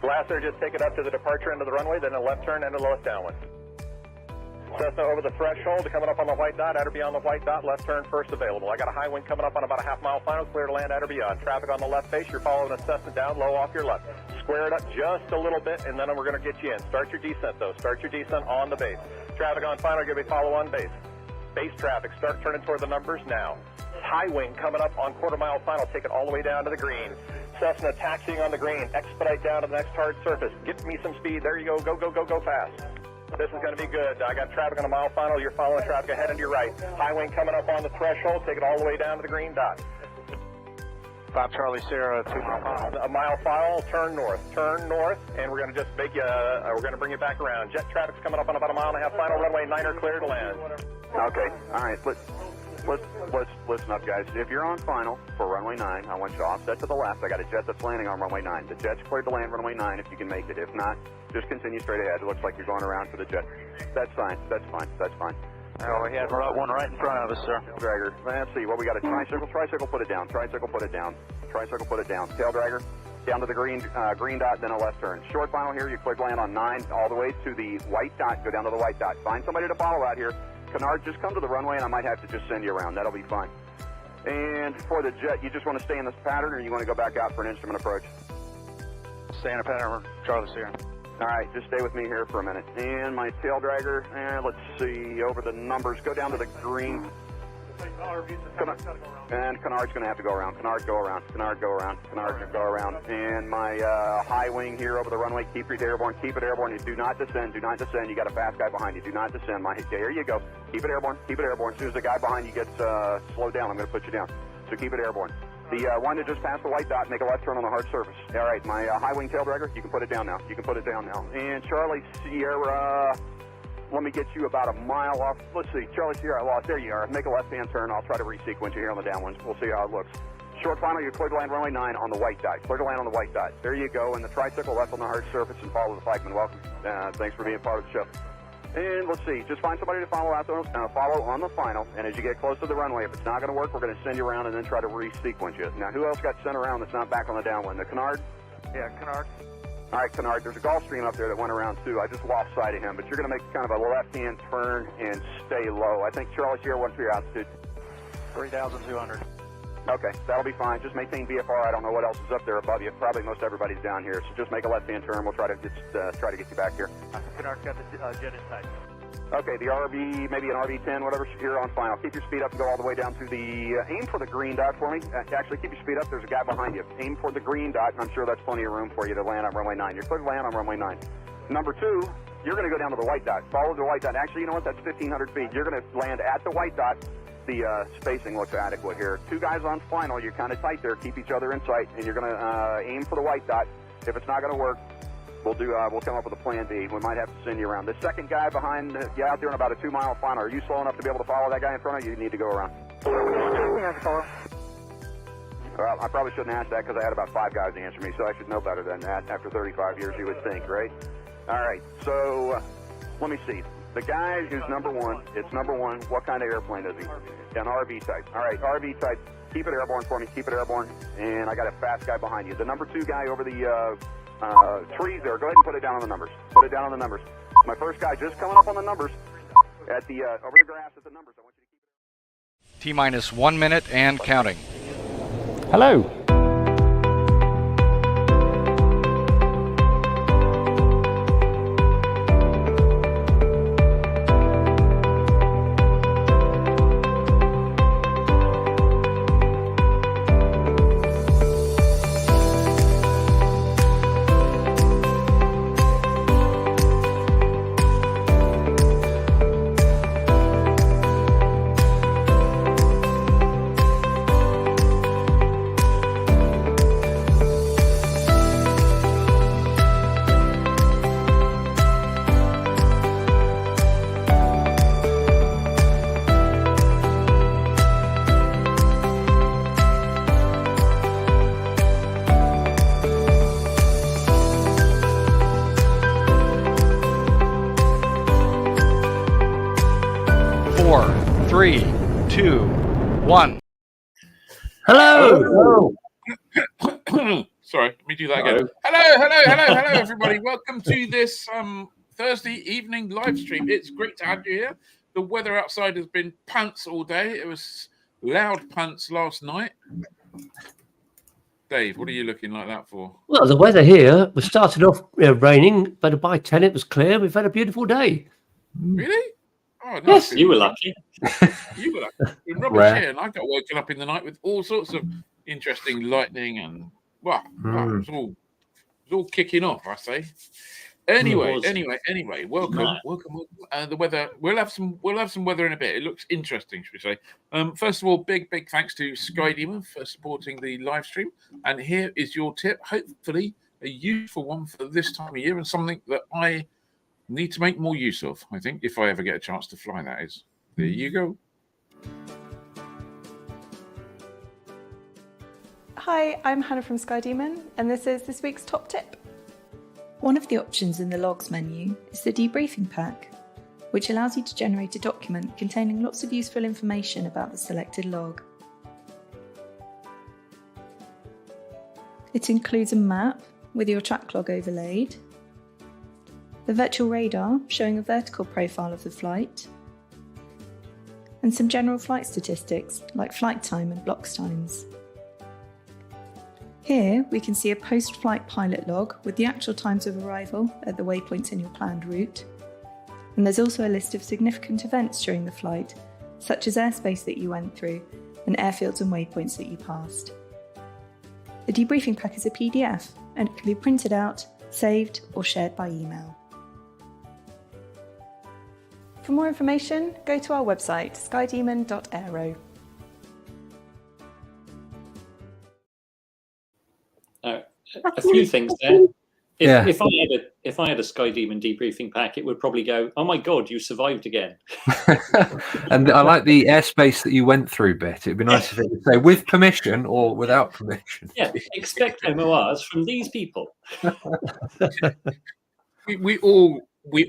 Last there, just take it up to the departure end of the runway, then a left turn and a left downwind. Cessna over the threshold, coming up on the white dot, at or beyond the white dot, left turn first available. I got a high wind coming up on about a half-mile final, clear to land at or beyond. Traffic on the left face, you're following a Cessna down, low off your left. Square it up just a little bit, and then we're going to get you in. Start your descent, though. Start your descent on the base. Traffic on final, give me follow on base. Base traffic, start turning toward the numbers now. High wing coming up on quarter-mile final, take it all the way down to the green. Cessna taxiing on the green, expedite down to the next hard surface. Get me some speed, there you go, go, go, go, go fast. This is going to be good. I got traffic on a mile final, you're following traffic ahead and to your right. High wing coming up on the threshold, take it all the way down to the green dot. 5 Charlie Sierra, 2 mile final. A mile final, turn north, and we're going to just make you, we're going to bring you back around. Jet traffic's coming up on about a mile and a half final, runway 9er clear to land. Okay, all right, let's listen up, guys. If you're on final for runway 9, I want you to offset to the left. I got a jet that's landing on runway 9. The jet's cleared to land runway 9 if you can make it. If not, just continue straight ahead. It looks like you're going around for the jet. That's fine, that's fine, that's fine. Oh, we had one right in front of us, sir. Dragger, let's see, what we got, a tricycle, put it down, tricycle, put it down, tail dragger, down to the green dot, then a left turn. Short final here, you cleared land on 9, all the way to the white dot, go down to the white dot. Find somebody to follow out here. Canard, just come to the runway and I might have to just send you around, that'll be fine. And for the jet, you just want to stay in this pattern or you want to go back out for an instrument approach? Stay in a pattern, Charlie Sierra. All right, just stay with me here for a minute. And my tail dragger, let's see, over the numbers, go down to the green. And Canard's going to have to go around. Canard, go around. Canard, go around. Canard, go around. And my high wing here over the runway, keep it airborne. Keep it airborne. You do not descend. Do not descend. You got a fast guy behind you. Do not descend. There you go. Keep it airborne. Keep it airborne. As soon as the guy behind you gets slowed down, I'm going to put you down. So keep it airborne. The one that just passed the white dot, make a left turn on the hard surface. All right, my high wing tail dragger, you can put it down now. You can put it down now. And Charlie Sierra, let me get you about a mile off. Let's see, Charlie Sierra, I lost. There you are. Make a left-hand turn. I'll try to resequence you here on the downwinds. We'll see how it looks. Short final, you're clear to land runway 9 on the white dot. Clear to land on the white dot. There you go. And the tricycle left on the hard surface and follow the flagman. Welcome. Thanks for being part of the show. And let's see, just find somebody to follow out follow on the final. And as you get close to the runway, if it's not going to work, we're going to send you around and then try to resequence you. Now, who else got sent around that's not back on the downwind? The Canard? Yeah, Canard. All right, Canard, there's a Gulfstream up there that went around too. I just lost sight of him, but you're going to make kind of a left-hand turn and stay low. I think Charlie Sierra, what's your altitude? 3,200. Okay, that'll be fine. Just maintain VFR. I don't know what else is up there above you. Probably most everybody's down here, so just make a left-hand turn. We'll try to get you back here. Canard's got the jet in sight. Okay, the RB, maybe an RB-10, whatever, here on final. Keep your speed up and go all the way down to the, aim for the green dot for me. Actually, keep your speed up. There's a guy behind you. Aim for the green dot, and I'm sure that's plenty of room for you to land on runway 9. You're clear to land on runway 9. Number 2, you're going to go down to the white dot. Follow the white dot. Actually, you know what? That's 1,500 feet. You're going to land at the white dot. The spacing looks adequate here. 2 guys on final. You're kind of tight there. Keep each other in sight, and you're going to aim for the white dot. If it's not going to work, we'll come up with a plan B. We might have to send you around. The second guy behind you out there in about a 2-mile final. Are you slow enough to be able to follow that guy in front of you? You need to go around. Well, I probably shouldn't ask that because I had about 5 guys answer me, so I should know better than that after 35 years, you would think, right? All right, so let me see. The guy who's number 1, it's number 1. What kind of airplane is he? An RV type. All right, RV type. Keep it airborne for me. Keep it airborne. And I got a fast guy behind you. The number 2 guy over the trees there. Go ahead and put it down on the numbers. Put it down on the numbers. My first guy just coming up on the numbers at the over the grass at the numbers. I want you to keep it. T-minus 1 minute and counting. Hello. Four, three, two, one. Hello. Sorry, let me do that again. Hello, everybody. Welcome to this Thursday evening live stream. It's great to have you here. The weather outside has been pants all day. It was loud pants last night. Dave, what are you looking like that for? Well, the weather here was started off raining, but by 10 it was clear. We've had a beautiful day. Really? Oh, nice. Yes, you were lucky. You were lucky. It's rubbish here, and I got woken up in the night with all sorts of interesting lightning and it was all kicking off, I say. Anyway, welcome. The weather. We'll have some weather in a bit. It looks interesting, should we say? First of all, big thanks to Sky Demon for supporting the live stream. And here is your tip. Hopefully, a useful one for this time of year and something that I need to make more use of. I think if I ever get a chance to fly, that is. There you go. Hi, I'm Hannah from Sky Demon, and this is this week's top tip. One of the options in the logs menu is the debriefing pack, which allows you to generate a document containing lots of useful information about the selected log. It includes a map with your track log overlaid, the virtual radar showing a vertical profile of the flight, and some general flight statistics like flight time and blocks times. Here we can see a post-flight pilot log with the actual times of arrival at the waypoints in your planned route. And there's also a list of significant events during the flight, such as airspace that you went through and airfields and waypoints that you passed. The debriefing pack is a PDF and it can be printed out, saved or shared by email. For more information, go to our website, skydemon.aero. A few things there. If I had a Sky Demon debriefing pack, it would probably go, "Oh my God, you survived again." And I like the airspace that you went through bit. It'd be nice if it would say with permission or without permission. Yeah, expect MORs from these people. we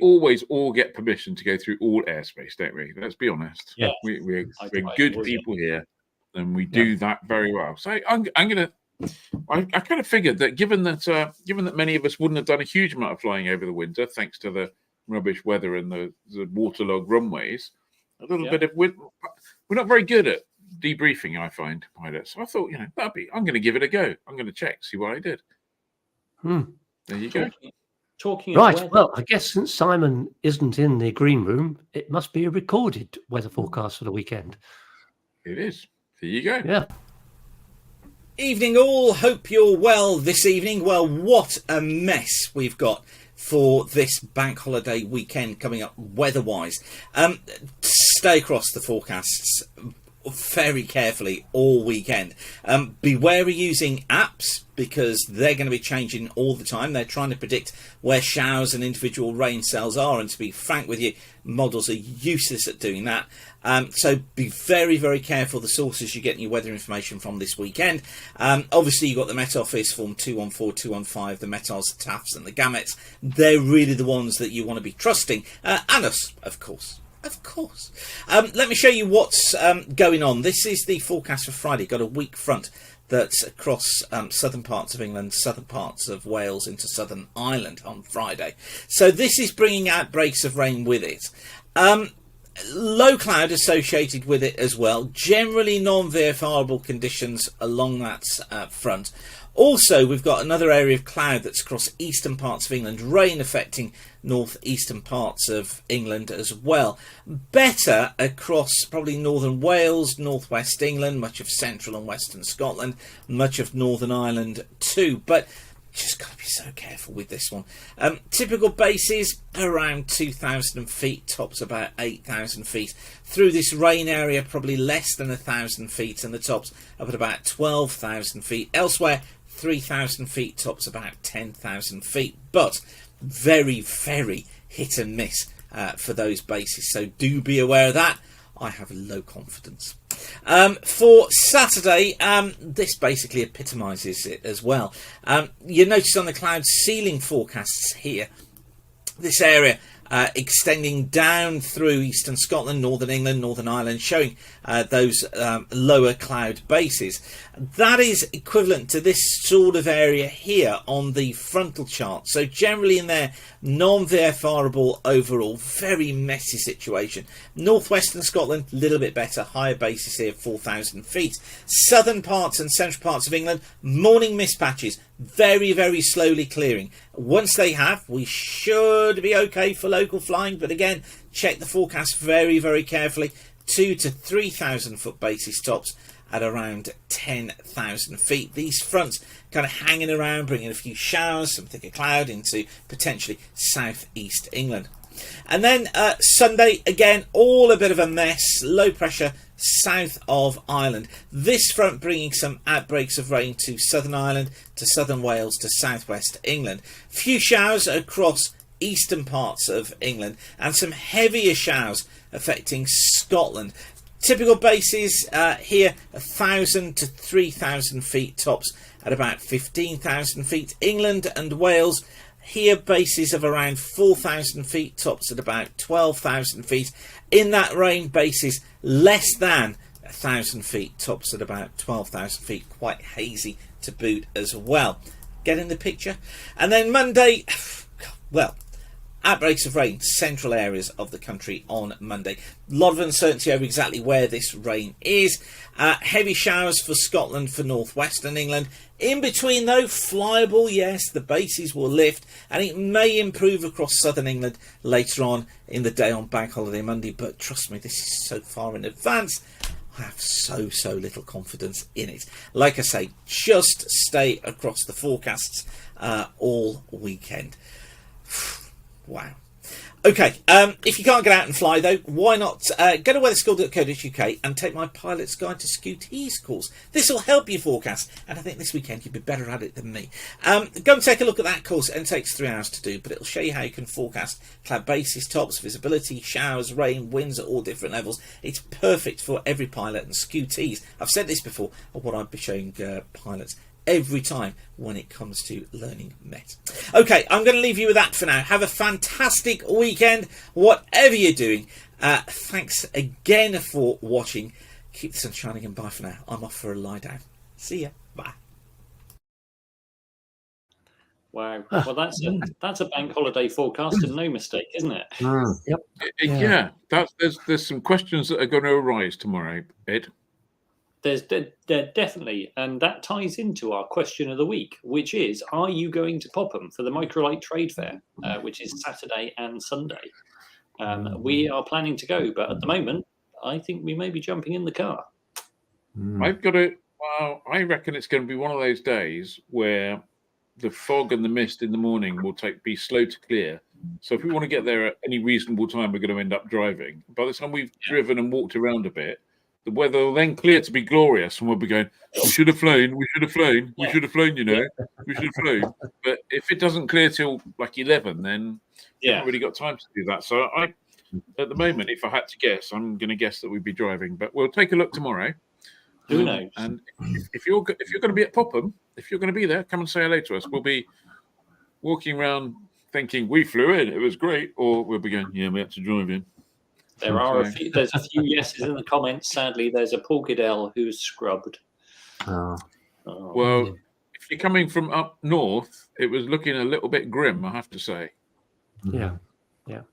always all get permission to go through all airspace, don't we? Let's be honest. Yeah, we're good people here, and we do that very well. So I'm gonna. I kind of figured that given that many of us wouldn't have done a huge amount of flying over the winter, thanks to the rubbish weather and the waterlogged runways, a little bit of we're not very good at debriefing, I find, pilots. So I thought, I'm going to give it a go. I'm going to check, see what I did. There you go. Talking right. Well, I guess since Simon isn't in the green room, it must be a recorded weather forecast for the weekend. It is. There you go. Yeah. Evening all, hope you're well this evening. Well, what a mess we've got for this bank holiday weekend coming up weather-wise. Stay across the forecasts very carefully all weekend. Be wary using apps because they're going to be changing all the time. They're trying to predict where showers and individual rain cells are, and to be frank with you, models are useless at doing that. So be very, very careful the sources you're getting your weather information from this weekend. Obviously, you've got the Met Office, Form 214, 215, the Metars, the TAFs and the Gamettes. They're really the ones that you want to be trusting. And us, of course. Of course. Let me show you what's going on. This is the forecast for Friday. Got a weak front that's across southern parts of England, southern parts of Wales into Southern Ireland on Friday. So this is bringing outbreaks of rain with it. Low cloud associated with it as well. Generally non-VFRable conditions along that front. Also, we've got another area of cloud that's across eastern parts of England. Rain affecting northeastern parts of England as well. Better across probably northern Wales, northwest England, much of central and western Scotland, much of Northern Ireland too. But just got to be so careful with this one. Typical bases around 2,000 feet, tops about 8,000 feet. Through this rain area, probably less than 1,000 feet, and the tops up at about 12,000 feet. Elsewhere, 3,000 feet, tops about 10,000 feet. But very, very hit and miss for those bases. So do be aware of that. I have low confidence. For Saturday, this basically epitomises it as well. You notice on the cloud ceiling forecasts here, this area extending down through eastern Scotland, northern England, Northern Ireland, showing those lower cloud bases. That is equivalent to this sort of area here on the frontal chart. So generally in there, non-VFRable overall, very messy situation. Northwestern Scotland, a little bit better, higher bases here, 4,000 feet. Southern parts and central parts of England, morning mist patches, very, very slowly clearing. Once they have, we should be okay for local flying, but again, check the forecast very, very carefully. 2,000 to 3,000 foot bases tops at around 10,000 feet. These fronts kind of hanging around, bringing a few showers, some thicker cloud into potentially southeast England. And then Sunday, again, all a bit of a mess, low pressure south of Ireland. This front bringing some outbreaks of rain to southern Ireland, to southern Wales, to southwest England. Few showers across eastern parts of England and some heavier showers affecting Scotland. Typical bases here, 1,000 to 3,000 feet tops at about 15,000 feet. England and Wales, here bases of around 4,000 feet tops at about 12,000 feet. In that range, bases less than 1,000 feet tops at about 12,000 feet. Quite hazy to boot as well. Getting the picture? And then Monday, well, outbreaks of rain, central areas of the country on Monday. A lot of uncertainty over exactly where this rain is. Heavy showers for Scotland, for northwestern England. In between though, flyable, yes, the bases will lift and it may improve across southern England later on in the day on Bank Holiday Monday. But trust me, this is so far in advance. I have so little confidence in it. Like I say, just stay across the forecasts all weekend. Wow. Okay, if you can't get out and fly though, why not go to weatherschool.co.uk and take my pilot's guide to Scooties course. This will help you forecast, and I think this weekend you'll be better at it than me. Go and take a look at that course, and it takes 3 hours to do, but it'll show you how you can forecast cloud bases, tops, visibility, showers, rain, winds at all different levels. It's perfect for every pilot, and Scooties, I've said this before, are what I'd be showing pilots every time when it comes to learning Met. Okay, I'm going to leave you with that for now. Have a fantastic weekend, whatever you're doing. Thanks again for watching. Keep the sun shining and bye for now. I'm off for a lie down. See ya. Bye. Wow. Well, that's a bank holiday forecast and no mistake, isn't it? Yep. Yeah. There's some questions that are going to arise tomorrow, Ed. There's definitely, and that ties into our question of the week, which is: are you going to Popham for the Microlight Trade Fair, which is Saturday and Sunday? We are planning to go, but at the moment, I think we may be jumping in the car. I've got to. Well, I reckon it's going to be one of those days where the fog and the mist in the morning will be slow to clear. So if we want to get there at any reasonable time, we're going to end up driving. By the time we've driven and walked around a bit, the weather will then clear to be glorious, and we'll be going, we should have flown, we should have flown, we should have flown, you know, we should have flown. But if it doesn't clear till like 11, then we haven't really got time to do that. So at the moment, if I had to guess, I'm going to guess that we'd be driving. But we'll take a look tomorrow. Who knows? And if you're going to be at Popham, if you're going to be there, come and say hello to us. We'll be walking around thinking we flew in, it was great, or we'll be going, yeah, we had to drive in. There's a few yeses in the comments. Sadly, there's a Paul Goodell who's scrubbed. Well, if you're coming from up north, it was looking a little bit grim, I have to say. Yeah. It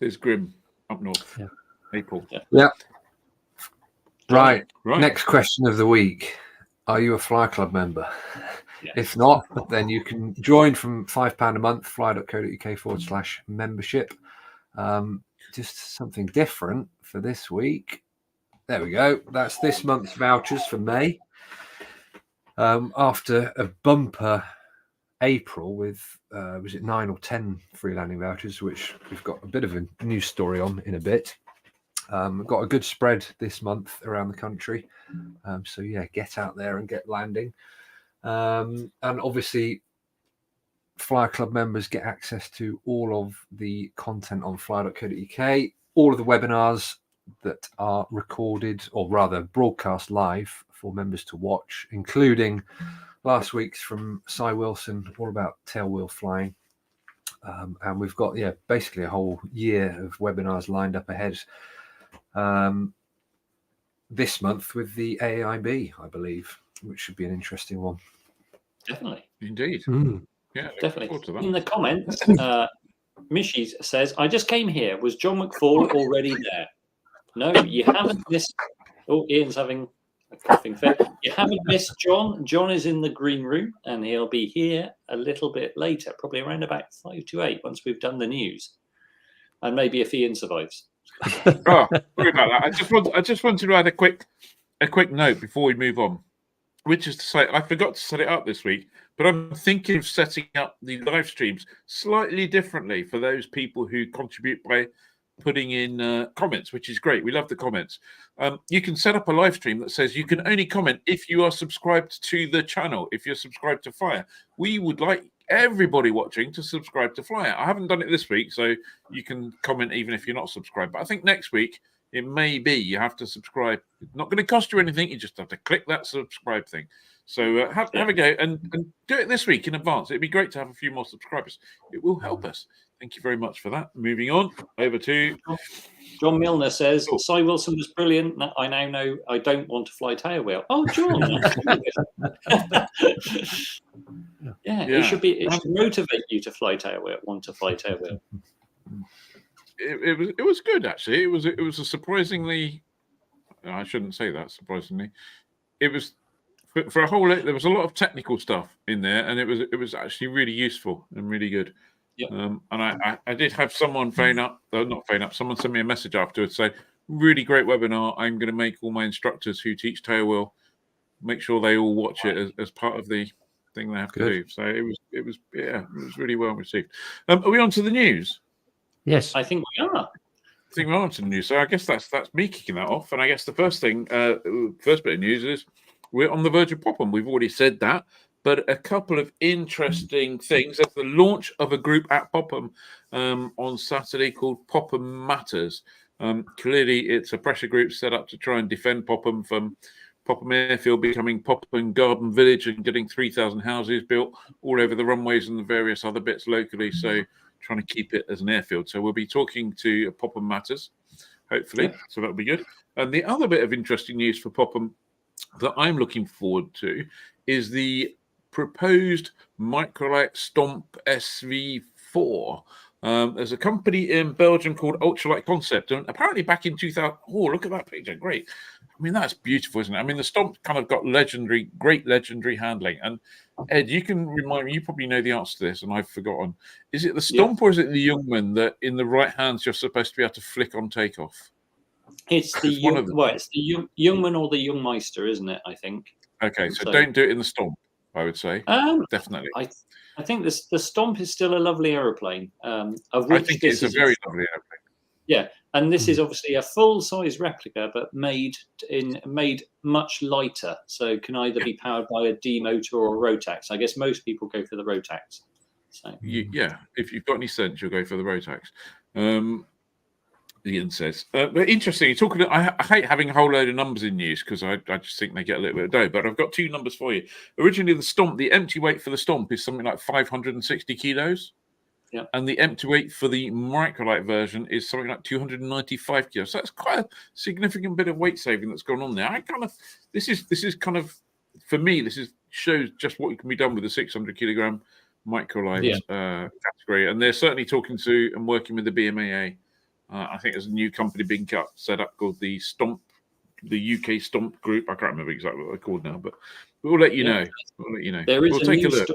is grim up north. Yeah. April. Yeah. Right. Next question of the week. Are you a Fly Club member? Yes. If not, then you can join from £5 a month, fly.co.uk/membership. Just something different for this week. There we go. That's this month's vouchers for May. After a bumper April with, was it 9 or 10 free landing vouchers, which we've got a bit of a news story on in a bit. Got a good spread this month around the country. So yeah, get out there and get landing. And obviously, Fly Club members get access to all of the content on fly.co.uk, all of the webinars that are recorded, or rather broadcast live for members to watch, including last week's from Cy Wilson, all about tailwheel flying. And we've got basically a whole year of webinars lined up ahead this month with the AIB, I believe, which should be an interesting one. Definitely. Indeed. Yeah, definitely. In the comments, Mishy says, I just came here. Was John McFall already there? No, you haven't missed. Oh, Ian's having a coughing fit. You haven't missed John. John is in the green room, and he'll be here a little bit later, probably around about 5 to 8 once we've done the news. And maybe if Ian survives. Sorry about that. I just wanted to add a quick note before we move on, which is to say I forgot to set it up this week, but I'm thinking of setting up the live streams slightly differently for those people who contribute by putting in comments, which is great. We love the comments. You can set up a live stream that says you can only comment if you are subscribed to the channel, if you're subscribed to Flyer. We would like everybody watching to subscribe to Flyer. I haven't done it this week, so you can comment even if you're not subscribed. But I think next week it may be you have to subscribe. It's not going to cost you anything. You just have to click that subscribe thing. So have a go and do it this week in advance. It'd be great to have a few more subscribers. It will help us. Thank you very much for that. Moving on over to John Milner says, Cy Wilson was brilliant. I now know I don't want to fly tail wheel. Oh, John. It should motivate you to fly tail wheel, want to fly tail wheel. It was good, actually. It was a surprisingly, I shouldn't say that surprisingly. It was for a whole, there was a lot of technical stuff in there, and it was actually really useful and really good. Yep. And I did have someone someone sent me a message afterwards saying, really great webinar. I'm going to make all my instructors who teach tailwheel, make sure they all watch it as part of the thing they have to do. So it was really well received. Are we on to the news? Yes. I think we are. I think we're on to the news. So I guess that's me kicking that off. And I guess the first bit of news is we're on the verge of Popham. We've already said that. But a couple of interesting things. There's the launch of a group at Popham on Saturday called Popham Matters. Clearly, it's a pressure group set up to try and defend Popham from Popham Airfield becoming Popham Garden Village and getting 3,000 houses built all over the runways and the various other bits locally. So trying to keep it as an airfield. So we'll be talking to Popham Matters, hopefully. So that'll be good. And the other bit of interesting news for Popham that I'm looking forward to is the proposed Microlight Stomp SV4. There's a company in Belgium called Ultralight Concept, and apparently back in 2000. Oh, look at that picture! Great. I mean, that's beautiful, isn't it? I mean, the Stomp kind of got great legendary handling. And Ed, you can remind me. You probably know the answer to this, and I've forgotten. Is it the Stomp or is it the Youngman that in the right hands you're supposed to be able to flick on takeoff? It's the Youngman or the Youngmeister, isn't it? I think. Okay, so don't do it in the Stomp. I would say definitely. I think the Stomp is still a lovely aeroplane. I think it's a very lovely aeroplane. Yeah, and this is obviously a full-size replica, but made much lighter, so can either be powered by a D motor or a Rotax. I guess most people go for the Rotax. So if you've got any sense, you'll go for the Rotax. Ian says, but interesting. Talking, I hate having a whole load of numbers in news because I just think they get a little bit of dough. But I've got 2 numbers for you. Originally, the empty weight for the Stomp is something like 560 kilos. Yeah. And the empty weight for the Microlight version is something like 295 kilos. So that's quite a significant bit of weight saving that's gone on there. This is kind of for me. Shows just what can be done with a 600 kilogram Microlight category. And they're certainly talking to and working with the BMAA. I think there's a new company being set up called the Stomp, the UK Stomp Group. I can't remember exactly what they're called now, but we'll let you know. We'll let you know. There is we'll take a look.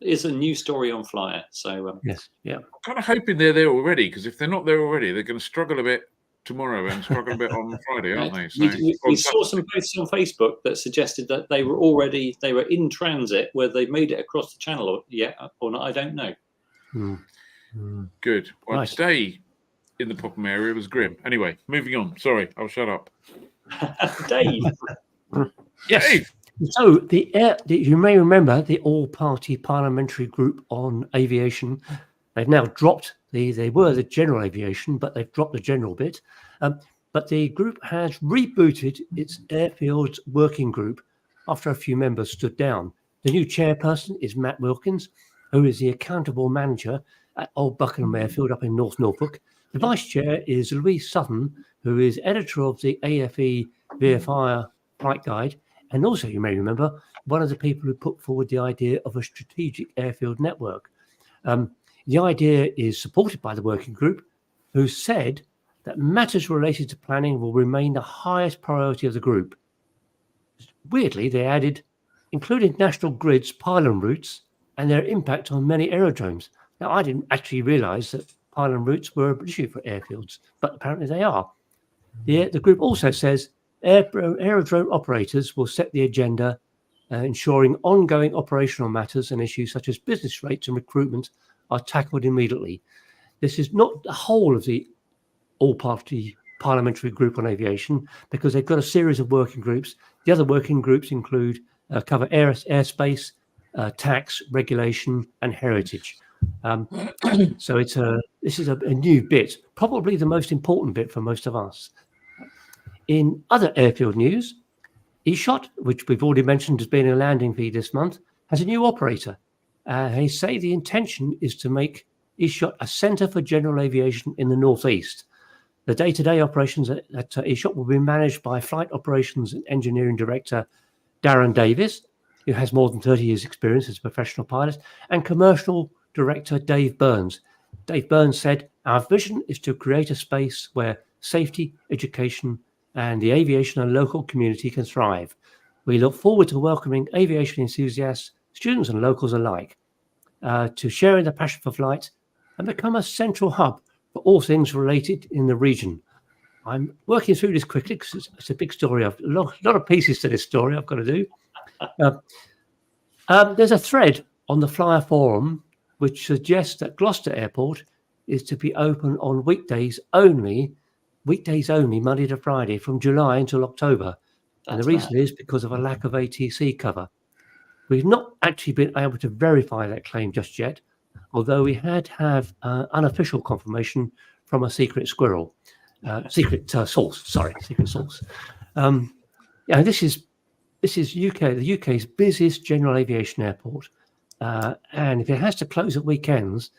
Is a new story on Flyer. So yes, yeah. I'm kind of hoping they're there already, because if they're not there already, they're going to struggle a bit tomorrow and struggle a bit on Friday, aren't they? So, we saw some posts on Facebook that suggested that they were in transit, whether they made it across the channel yet or not. I don't know. Good. Well, today in the Popham area was grim. Anyway, moving on. Sorry, I'll shut up. Dave. Yes. Dave. So you may remember the all-party parliamentary group on aviation. They've now dropped they were the general aviation, but they've dropped the general bit. But the group has rebooted its airfields working group after a few members stood down. The new chairperson is Matt Wilkins, who is the accountable manager at Old Buckingham Airfield up in North Norfolk. The vice chair is Louise Sutton, who is editor of the AFE VFI Flight Guide, and also, you may remember, one of the people who put forward the idea of a strategic airfield network. The idea is supported by the working group, who said that matters related to planning will remain the highest priority of the group. Weirdly, they added, including national grids, pylon routes, and their impact on many aerodromes. Now, I didn't actually realise that pylon routes were an issue for airfields, but apparently they are. The group also says aerodrome operators will set the agenda, ensuring ongoing operational matters and issues such as business rates and recruitment are tackled immediately. This is not the whole of the all-party parliamentary group on aviation, because they've got a series of working groups. The other working groups include cover airspace, tax, regulation, and heritage. So this is a new bit, probably the most important bit for most of us. In other airfield news, ESHOT, which we've already mentioned as being a landing fee this month, has a new operator. They say the intention is to make ESHOT a centre for general aviation in the northeast. The day-to-day operations at ESHOT will be managed by Flight Operations and Engineering Director Darren Davis, who has more than 30 years' experience as a professional pilot, and Commercial Director Dave Burns. Dave Burns said, "Our vision is to create a space where safety, education, and the aviation and local community can thrive. We look forward to welcoming aviation enthusiasts, students and locals alike, to sharing the passion for flight and become a central hub for all things related in the region." I'm working through this quickly because it's a big story. I've a lot of pieces to this story I've got to do. There's a thread on the Flyer Forum which suggests that Gloucester Airport is to be open on weekdays only, Monday to Friday, from July until October. And the reason is because of a lack of ATC cover. We've not actually been able to verify that claim just yet, although we have unofficial confirmation from a secret source. Yeah, this is the UK's busiest general aviation airport, and if it has to close at weekends,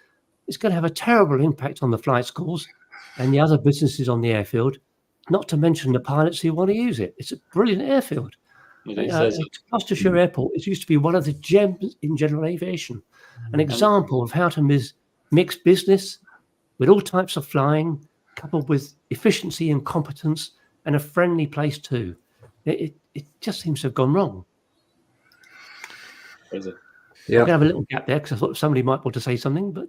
it's going to have a terrible impact on the flight schools and the other businesses on the airfield, not to mention the pilots who want to use it. It's a brilliant airfield. Gloucestershire Airport, it used to be one of the gems in general aviation, an example of how to mix business with all types of flying, coupled with efficiency and competence, and a friendly place too. It just seems to have gone wrong. Yeah, I'm going to have a little gap there because I thought somebody might want to say something, but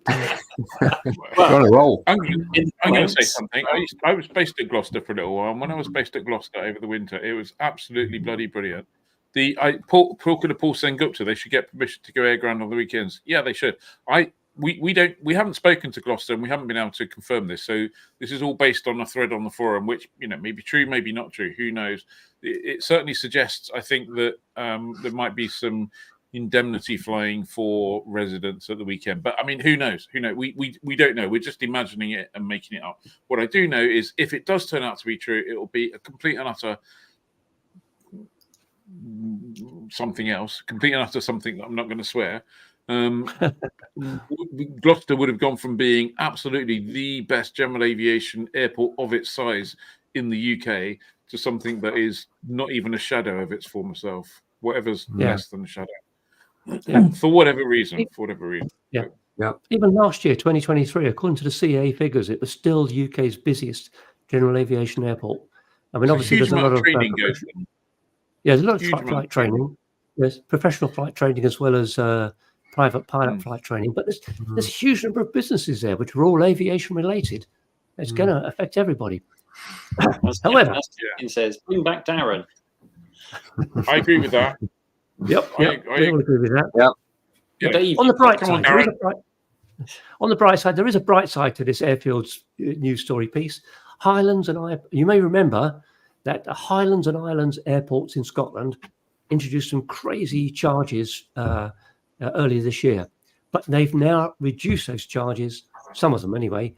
well, on a roll. I'm going to say something. I was based at Gloucester for a little while, and when I was based at Gloucester over the winter, it was absolutely bloody brilliant. Paul Sengupta, they should get permission to go air ground on the weekends. Yeah, they should. We haven't spoken to Gloucester, and we haven't been able to confirm this. So this is all based on a thread on the forum, which may be true, maybe not true. Who knows? It certainly suggests, I think, that there might be some indemnity flying for residents at the weekend. But I mean, who knows? We don't know. We're just imagining it and making it up. What I do know is, if it does turn out to be true, it will be a complete and utter something else. Complete and utter something that I'm not going to swear. Gloucester would have gone from being absolutely the best general aviation airport of its size in the UK to something that is not even a shadow of its former self. Whatever's less than a shadow. For whatever reason. Yeah. Even last year, 2023, according to the CAA figures, it was still the UK's busiest general aviation airport. I mean, obviously, there's a lot of training goes on. Yeah, there's a lot of flight training. There's professional flight training as well as private pilot flight training. But there's a huge number of businesses there which are all aviation related. It's going to affect everybody. However, it says, bring back Darren. I agree with that. Yep, we all agree with that. Yeah. On the bright side, there is a bright side to this airfield's news story piece. You may remember that the Highlands and Islands airports in Scotland introduced some crazy charges earlier this year, but they've now reduced those charges, some of them anyway,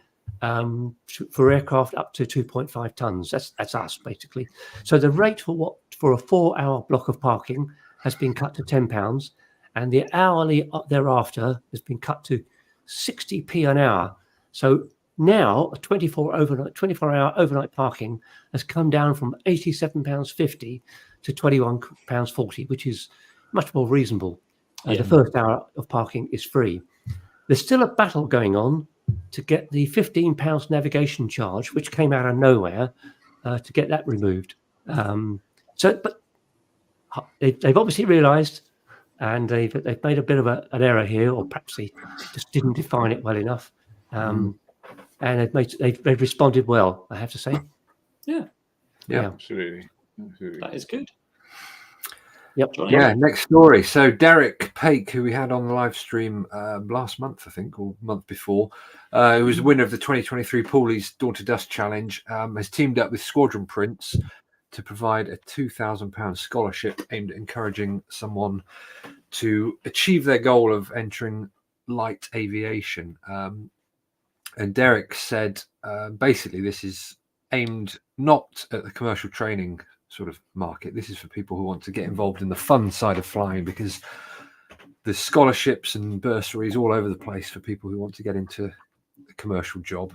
for aircraft up to 2.5 tons. That's us basically. So the rate for a 4-hour block of parking has been cut to £10, and the hourly thereafter has been cut to 60p an hour. So now a 24-hour overnight parking has come down from £87.50 to £21.40, which is much more reasonable. The first hour of parking is free. There's still a battle going on to get the £15 navigation charge, which came out of nowhere, to get that removed. But they've obviously realised, and they've made a bit of an error here, or perhaps they just didn't define it well enough. And they've responded well, I have to say. Yeah. Absolutely. That is good. Yep. Yeah, next story. So Derek Pake, who we had on the live stream last month, I think, or month before, who was the winner of the 2023 Paulies Dawn to Dust Challenge, has teamed up with Squadron Prints to provide a £2,000 scholarship aimed at encouraging someone to achieve their goal of entering light aviation. And Derek said, basically, this is aimed not at the commercial training sort of market. This is for people who want to get involved in the fun side of flying, because there's scholarships and bursaries all over the place for people who want to get into a commercial job.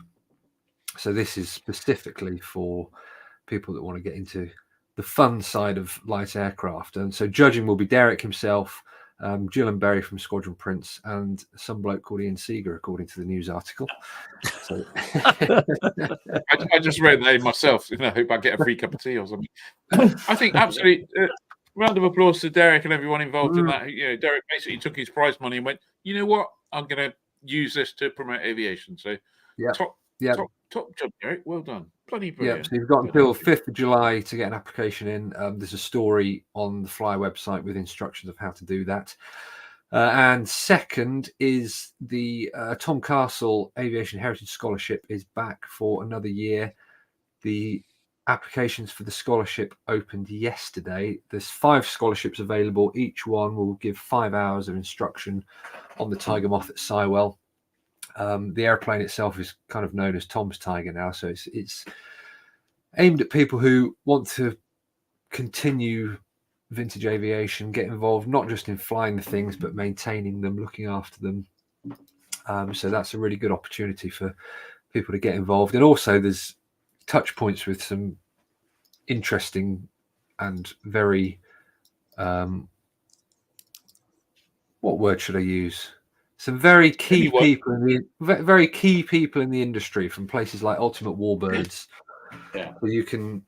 So this is specifically for people that want to get into the fun side of light aircraft. And so judging will be Derek himself, Jill and Berry from Squadron Prints, and some bloke called Ian Seeger, according to the news article. So I just read that myself. I hope I get a free cup of tea or something. I think absolutely. Round of applause to Derek and everyone involved in that. Derek basically took his prize money and went, you know what? I'm going to use this to promote aviation. So top job, Derek. Well done. Bloody brilliant. So you've got until 5th of July to get an application in. There's a story on the Fly website with instructions of how to do that. And second is the Tom Castle Aviation Heritage Scholarship is back for another year. The applications for the scholarship opened yesterday. There's 5 scholarships available. Each one will give 5 hours of instruction on the Tiger Moth at Sywell. The airplane itself is kind of known as Tom's Tiger now, so it's aimed at people who want to continue vintage aviation, get involved not just in flying the things but maintaining them, looking after them. So that's a really good opportunity for people to get involved. And also there's touch points with some interesting and very what word should I use? Some very key people in the industry from places like Ultimate Warbirds. Yeah. So you can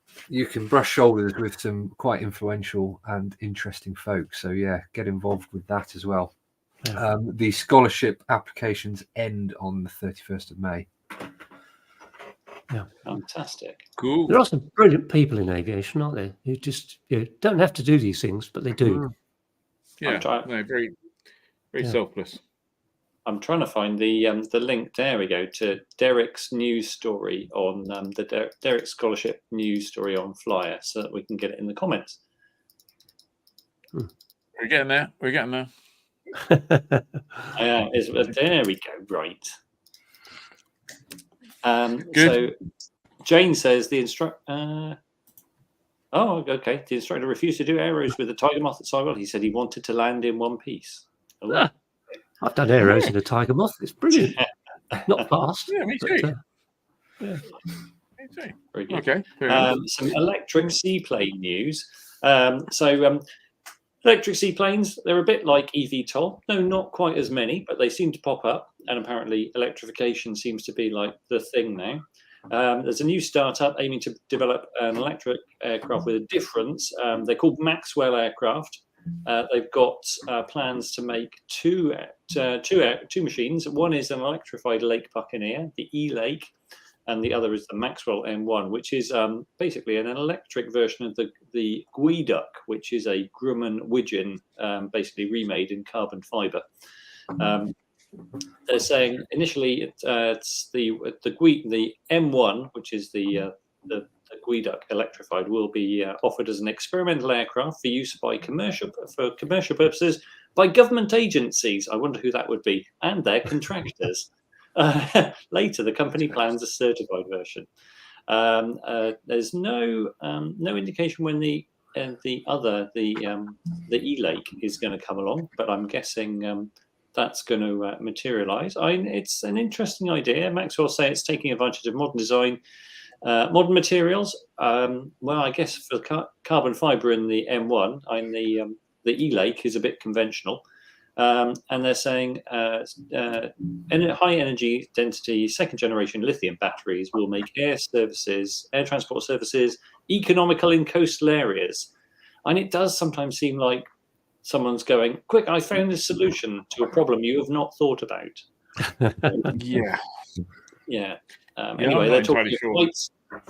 brush shoulders with some quite influential and interesting folks. So yeah, get involved with that as well. Yeah. The scholarship applications end on the 31st of May. Yeah, fantastic. Cool. There are some brilliant people in aviation, aren't there? Who just don't have to do these things, but they do. Yeah, no, very selfless. I'm trying to find the link. There we go, to Derek's news story on the Derek Scholarship news story on Flyer, so that we can get it in the comments. We're getting there. There we go. Right. So Jane says the instructor. The instructor refused to do arrows with the Tiger Moth at Sywell. He said he wanted to land in one piece. Oh. I've done arrows in a Tiger Moth. It's brilliant. Not fast. Yeah, me too. Me too. Very good. Okay. Some electric seaplane news. Electric seaplanes, they're a bit like eVTOL. No, not quite as many, but they seem to pop up. And apparently electrification seems to be like the thing now. There's a new startup aiming to develop an electric aircraft with a difference. They're called Maxwell Aircraft. They've got plans to make two machines. One is an electrified Lake Buccaneer, the E-Lake, and the other is the Maxwell M1, which is basically an electric version of the Geoduck, which is a Grumman Widgeon, basically remade in carbon fibre. They're saying initially it's the M1, which is the Geoduck electrified, will be offered as an experimental aircraft for use for commercial purposes by government agencies. I wonder who that would be, and their contractors. Later, the company plans a certified version. There's no indication when the E-Lake is going to come along, but I'm guessing that's going to materialise. It's an interesting idea. Maxwell say it's taking advantage of modern design, modern materials. Well, I guess for carbon fibre in the M1, the E-Lake is a bit conventional. And they're saying high energy density second generation lithium batteries will make air transport services economical in coastal areas. And it does sometimes seem like someone's going, quick, I found this solution to a problem you have not thought about. Yeah. Anyway, they're talking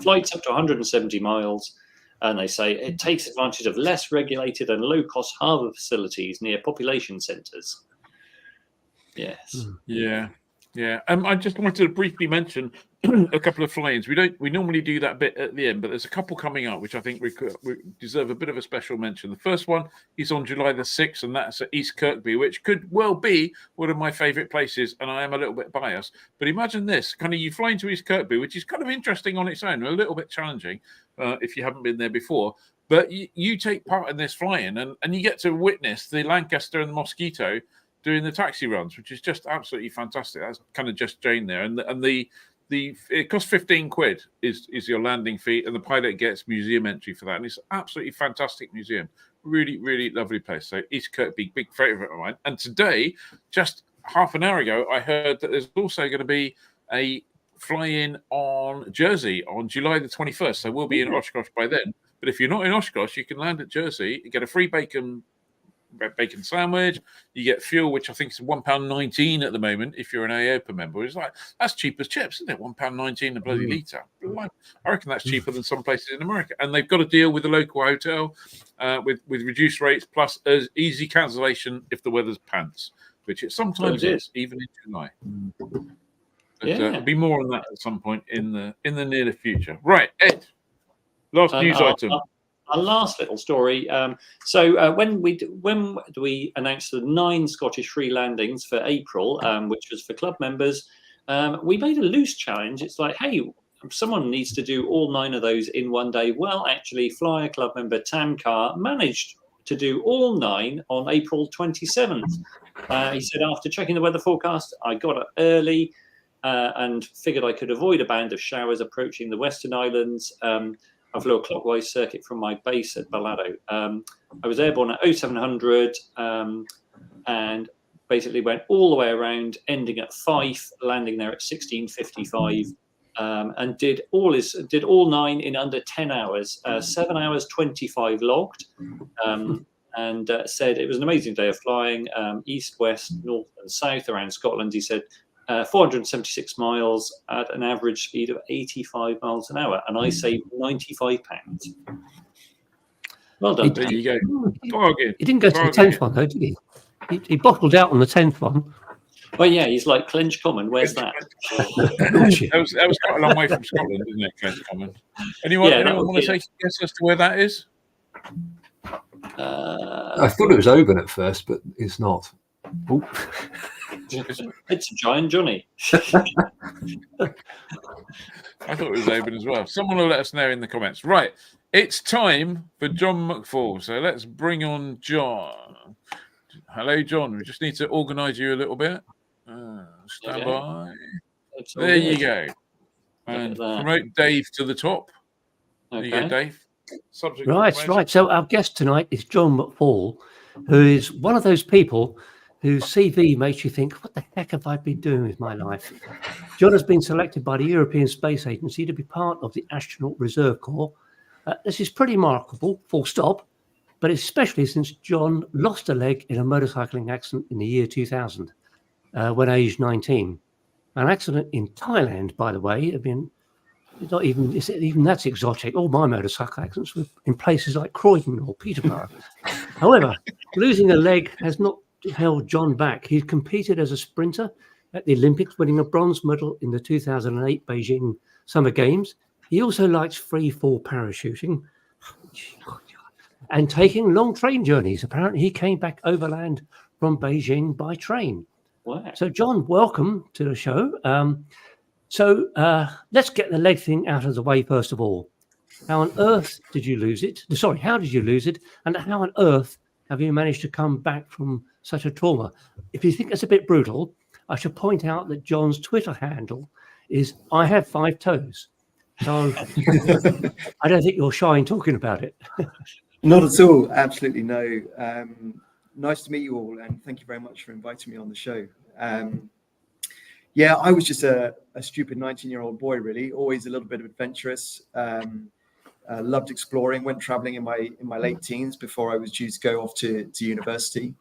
flights up to 170 miles. And they say it takes advantage of less regulated and low-cost harbour facilities near population centres. Yes. Yeah. I just wanted to briefly mention a couple of fly-ins. We normally do that bit at the end, but there's a couple coming up which I think we deserve a bit of a special mention. The first one is on July the 6th, and that's at East Kirkby, which could well be one of my favourite places, and I am a little bit biased. But imagine this, kind of you fly into East Kirkby, which is kind of interesting on its own, a little bit challenging if you haven't been there before. But you take part in this fly-in, and you get to witness the Lancaster and the Mosquito doing the taxi runs, which is just absolutely fantastic. That's kind of just Jane there, and it costs 15 quid is your landing fee, and the pilot gets museum entry for that, and it's an absolutely fantastic museum. Really, really lovely place. So East Kirkby, big favourite of mine. And today, just half an hour ago, I heard that there's also going to be a fly-in on Jersey on July the 21st. So we'll be in Oshkosh by then. But if you're not in Oshkosh, you can land at Jersey, you get a free bacon sandwich, you get fuel, which I think is £1.19 at the moment if you're an AOPA member. It's like, that's cheap as chips, isn't it? £1.19 a bloody litre. I reckon that's cheaper than some places in America. And they've got a deal with the local hotel with reduced rates plus easy cancellation if the weather's pants, which it sometimes is, even in July. But there'll be more on that at some point in the near future. Right, Ed, last news item. Our last little story. So when we announced the 9 Scottish free landings for April, which was for club members, we made a loose challenge. It's like, hey, someone needs to do all 9 of those in one day. Well, actually, Flyer club member Tam Carr managed to do all 9 on April 27th. He said, after checking the weather forecast, I got up early and figured I could avoid a band of showers approaching the Western Islands. I flew a clockwise circuit from my base at Balado. I was airborne at 0700 and basically went all the way around, ending at Fife, landing there at 16:55, and did all 9 in under 10 hours, 7 hours 25 logged, and said it was an amazing day of flying, east, west, north, and south around Scotland. He said 476 miles at an average speed of 85 miles an hour, and I saved £95. Well done. There you go. Bargain. He didn't go to the 10th one, though, did he? He bottled out on the 10th one. Well, yeah, he's like Clench Common. Where's that? that was quite a long way from Scotland, isn't it, Clench Common? Anyone want to take a guess as to where that is? I thought it was Oban at first, but it's not. Ooh. It's Giant Johnny. I thought it was Oban as well. Someone will let us know in the comments. Right, it's time for John McFall. So let's bring on John. Hello, John. We just need to organise you a little bit. Stand by. There you go. And promote Dave to the top. There you go, Dave. Right. So our guest tonight is John McFall, who is one of those people whose CV makes you think, what the heck have I been doing with my life? John has been selected by the European Space Agency to be part of the Astronaut Reserve Corps. This is pretty remarkable, full stop, but especially since John lost a leg in a motorcycling accident in the year 2000, when aged 19. An accident in Thailand, by the way. It's not even that's exotic. All my motorcycle accidents were in places like Croydon or Peterborough. However, losing a leg has not held John back. He competed as a sprinter at the Olympics, winning a bronze medal in the 2008 Beijing Summer Games. He also likes free fall parachuting and taking long train journeys. Apparently, he came back overland from Beijing by train. Wow. So, John, welcome to the show. Let's get the leg thing out of the way first of all. How on earth did you lose it? Sorry, how did you lose it? And how on earth have you managed to come back from such a trauma. If you think that's a bit brutal, I should point out that John's Twitter handle is I have 5 toes. So I don't think you're shy in talking about it. Not at all. Absolutely no. Nice to meet you all, and thank you very much for inviting me on the show. Yeah, I was just a stupid 19-year-old boy, really, always a little bit adventurous. Loved exploring, went traveling in my late teens before I was due to go off to university.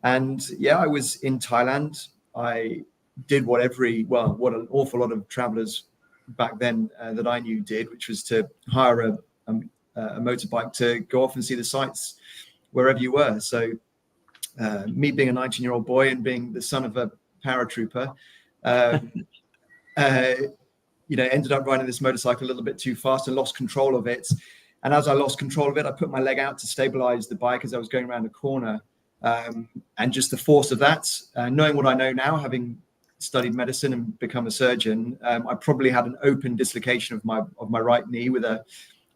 And yeah, I was in Thailand. I did what an awful lot of travelers back then that I knew did, which was to hire a motorbike to go off and see the sights wherever you were. So me being a 19-year-old boy and being the son of a paratrooper, ended up riding this motorcycle a little bit too fast and lost control of it. And as I lost control of it, I put my leg out to stabilize the bike as I was going around a corner. And just the force of that, knowing what I know now, having studied medicine and become a surgeon, I probably had an open dislocation of my right knee with a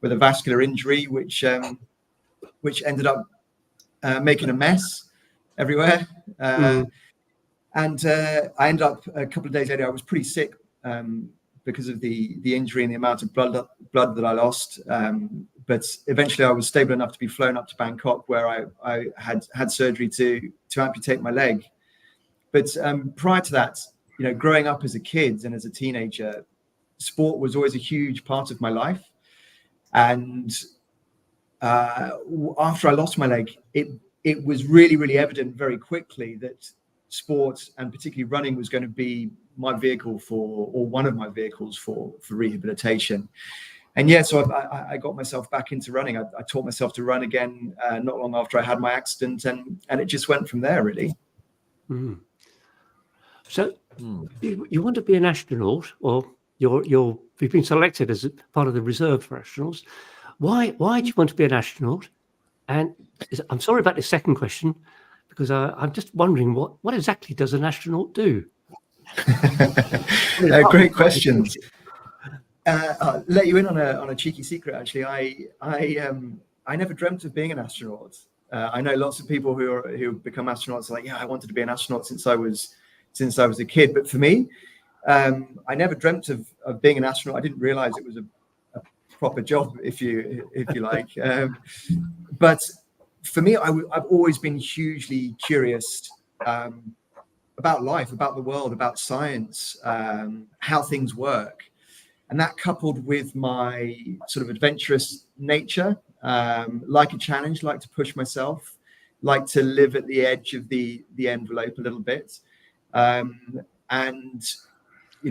vascular injury, which ended up making a mess everywhere. And I ended up a couple of days later, I was pretty sick because of the injury and the amount of blood that I lost. But eventually I was stable enough to be flown up to Bangkok, where I had surgery to amputate my leg. But prior to that, growing up as a kid and as a teenager, sport was always a huge part of my life. And after I lost my leg, it was really, really evident very quickly that sport, and particularly running, was going to be my vehicle or one of my vehicles for rehabilitation. And yeah, so I got myself back into running. I taught myself to run again not long after I had my accident, and it just went from there, really. Mm. So you want to be an astronaut, or you've been selected as part of the reserve for astronauts. Why do you want to be an astronaut? And I'm sorry about the second question, because I'm just wondering what exactly does an astronaut do? Great questions. I'll let you in on a cheeky secret. Actually, I never dreamt of being an astronaut. I know lots of people who become astronauts are like, yeah, I wanted to be an astronaut since I was a kid. But for me, I never dreamt of being an astronaut. I didn't realize it was a proper job, if you like. But for me, I've always been hugely curious about life, about the world, about science, how things work. And that, coupled with my sort of adventurous nature, like a challenge, like to push myself, like to live at the edge of the envelope a little bit. And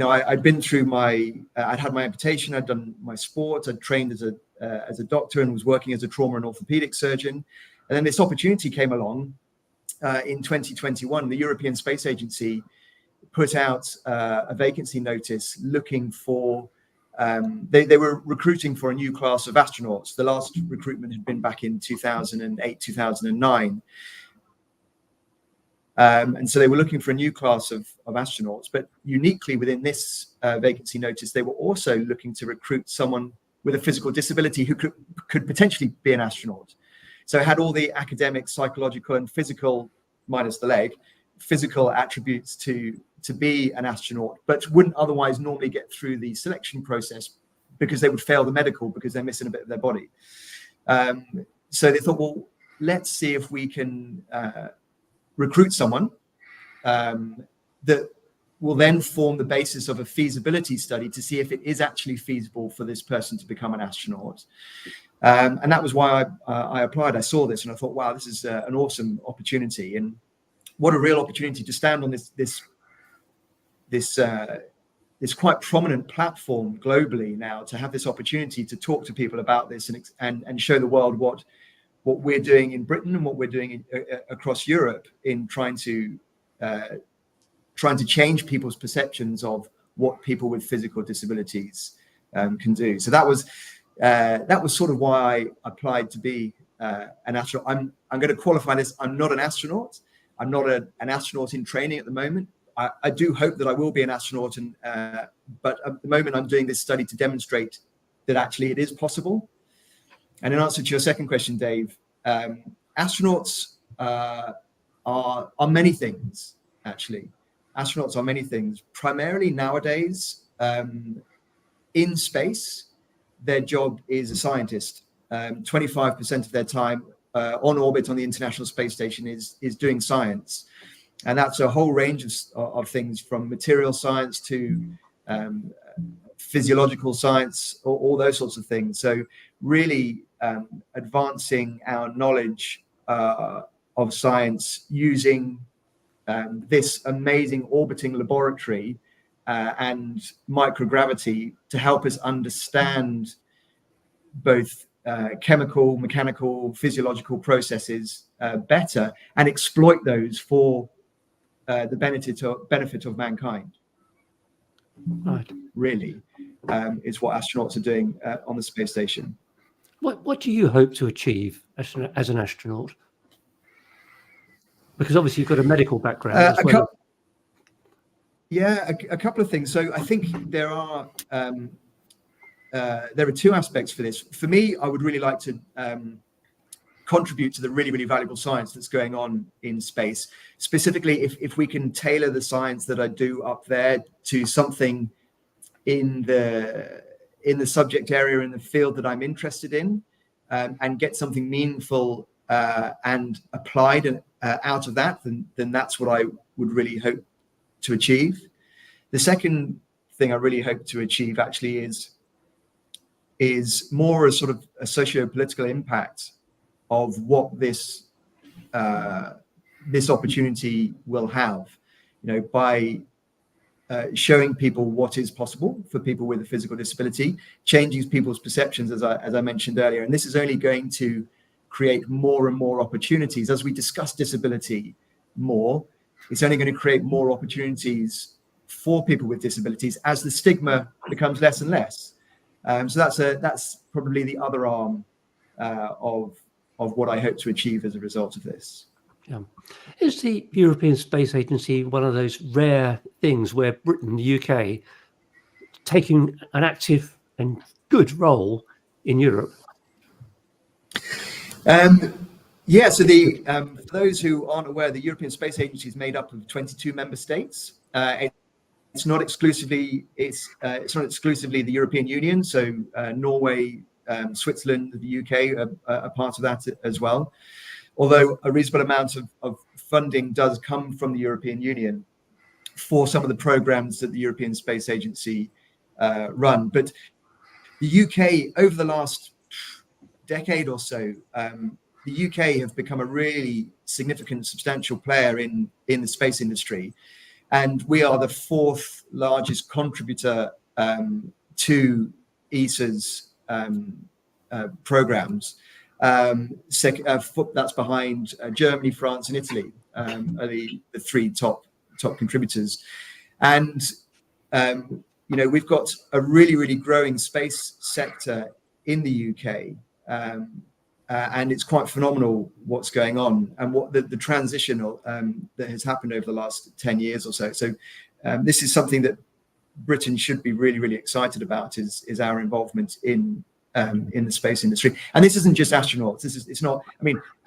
I'd been through I'd had my amputation, I'd done my sport, I'd trained as a doctor and was working as a trauma and orthopedic surgeon. And then this opportunity came along in 2021. The European Space Agency put out a vacancy notice looking for, they were recruiting for a new class of astronauts. The last recruitment had been back in 2008, 2009. And so they were looking for a new class of astronauts, but uniquely within this vacancy notice, they were also looking to recruit someone with a physical disability who could potentially be an astronaut. So it had all the academic, psychological, and physical, minus the leg, physical attributes to be an astronaut, but wouldn't otherwise normally get through the selection process because they would fail the medical because they're missing a bit of their body. So they thought, well, let's see if we can recruit someone that will then form the basis of a feasibility study to see if it is actually feasible for this person to become an astronaut. And that was why I applied. I saw this and I thought, wow, this is an awesome opportunity. And what a real opportunity to stand on this quite prominent platform globally now, to have this opportunity to talk to people about this and show the world what we're doing in Britain and what we're doing across Europe in trying to change people's perceptions of what people with physical disabilities can do. So that was sort of why I applied to be an astronaut. I'm going to qualify this. I'm not an astronaut. I'm not an astronaut in training at the moment. I do hope that I will be an astronaut, but at the moment I'm doing this study to demonstrate that actually it is possible. And in answer to your second question, Dave, astronauts are many things, actually. Astronauts are many things. Primarily nowadays, in space, their job is a scientist. 25% of their time on orbit on the International Space Station is doing science. And that's a whole range of things, from material science to physiological science, all those sorts of things. So really advancing our knowledge of science using this amazing orbiting laboratory and microgravity to help us understand both chemical, mechanical, physiological processes better and exploit those for the benefit of mankind. Right. Really, is what astronauts are doing on the space station. What do you hope to achieve as an astronaut? Because obviously you've got a medical background as well. A couple of things. So I think there are two aspects for this. For me, I would really like to contribute to the really, really valuable science that's going on in space. Specifically, if we can tailor the science that I do up there to something in the subject area, in the field that I'm interested in, and get something meaningful and applied out of that, then that's what I would really hope to achieve. The second thing I really hope to achieve actually is more a sort of a socio-political impact of what this opportunity will have, by showing people what is possible for people with a physical disability, changing people's perceptions, as I mentioned earlier. And this is only going to create more and more opportunities. As we discuss disability more, it's only going to create more opportunities for people with disabilities as the stigma becomes less and less. So that's probably the other arm of what I hope to achieve as a result of this. Yeah. Is the European Space Agency one of those rare things where Britain, the UK, taking an active and good role in Europe? So for those who aren't aware, the European Space Agency is made up of 22 member states. It's not exclusively the European Union. So Norway, Switzerland, the UK are part of that as well. Although a reasonable amount of funding does come from the European Union for some of the programs that the European Space Agency run. But the UK, over the last decade or so, the UK have become a really significant, substantial player in the space industry. And we are the fourth largest contributor to ESA's programs. That's behind Germany, France, and Italy, are the three top contributors. And we've got a really, really growing space sector in the UK, and it's quite phenomenal what's going on and what the transition that has happened over the last 10 years or so. So this is something that Britain should be really, really excited about, is our involvement in the space industry. And this isn't just astronauts. It's not,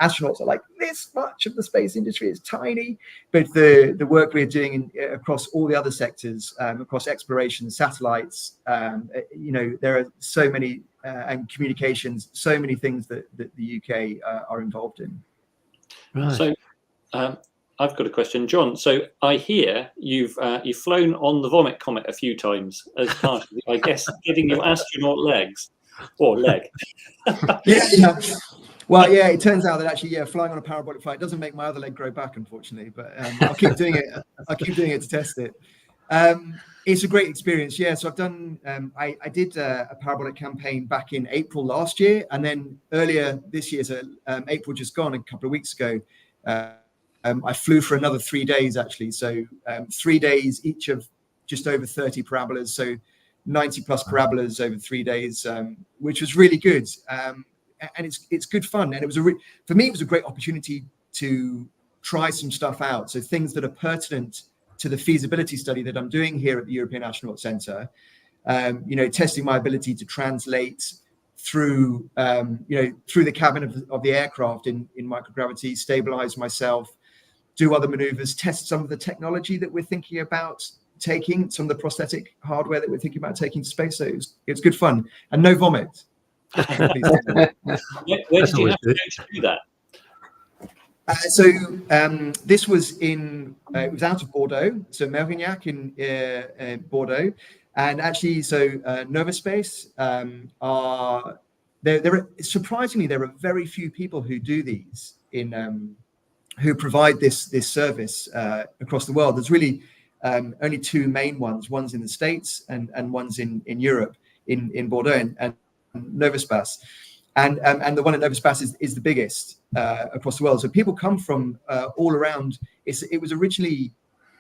astronauts are like this much of the space industry. It's tiny, but the work we're doing across all the other sectors, across exploration, satellites, there are so many, and communications, so many things that the UK are involved in. Right. So I've got a question, John. So I hear you've flown on the Vomit Comet a few times as part of, I guess, getting your astronaut legs. Or leg. Yeah. Well, yeah, it turns out that actually, flying on a parabolic flight doesn't make my other leg grow back, unfortunately, but I'll keep doing it. I'll keep doing it to test it. It's a great experience. Yeah, so I've done, I did a parabolic campaign back in April last year, and then earlier this year, so April just gone, a couple of weeks ago, I flew for another 3 days, actually. So 3 days, each of just over 30 parabolas. So 90 plus parabolas over 3 days, which was really good. And it's good fun. And it was for me, it was a great opportunity to try some stuff out. So things that are pertinent to the feasibility study that I'm doing here at the European Astronaut Centre, testing my ability to translate through the cabin of the aircraft in microgravity, stabilize myself, do other maneuvers, test some of the technology that we're thinking about taking, some of the prosthetic hardware that we're thinking about taking to space. So it's good fun and no vomit. Where did you have to go to do that? This was it was out of Bordeaux, so Merignac in Bordeaux, and actually, Novaspace surprisingly there are very few people who do these who provide this service across the world. There's really only two main ones. One's in the States and one's in Europe, in Bordeaux and Novaspace. And the one at Novaspace is the biggest across the world. So people come from all around. It was originally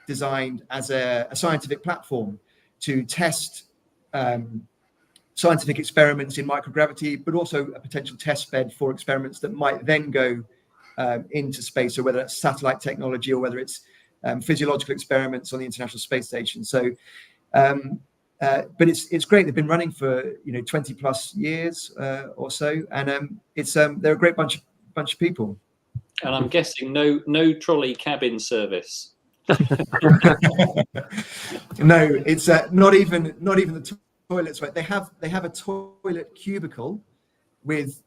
designed as a scientific platform to test scientific experiments in microgravity, but also a potential test bed for experiments that might then go into space, so whether it's satellite technology or whether it's physiological experiments on the International Space Station. So, but it's great. They've been running for 20 plus years or so, and they're a great bunch of people. And I'm guessing no trolley cabin service. No, it's not even the toilets. Right? They have a toilet cubicle with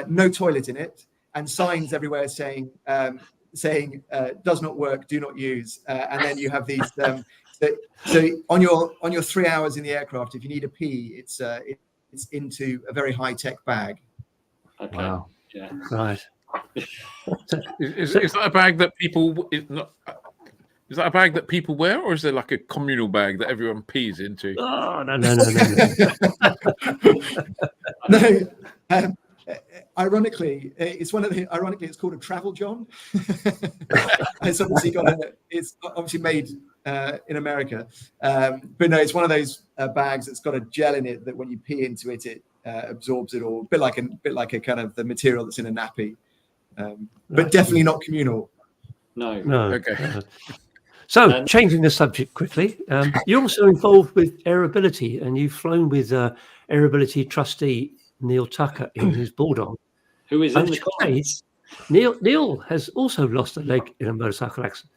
no toilet in it, and signs everywhere saying does not work, do not use. And then you have these. So on your 3 hours in the aircraft, if you need a pee, it's into a very high tech bag. Okay. Wow. Yeah. Right. Is that a bag that people? Is that a bag that people wear, or is there like a communal bag that everyone pees into? Oh no. No. Ironically, it's called a travel john. It's obviously made in America, but no, it's one of those bags that's got a gel in it that when you pee into it, it absorbs it all. A bit like a kind of the material that's in a nappy, but definitely not communal. No. Okay. So, changing the subject quickly, you're also involved with Arability, and you've flown with Arability trustee Neil Tucker in his Bulldog. Who is in the comments? Neil has also lost a leg in a motorcycle accident.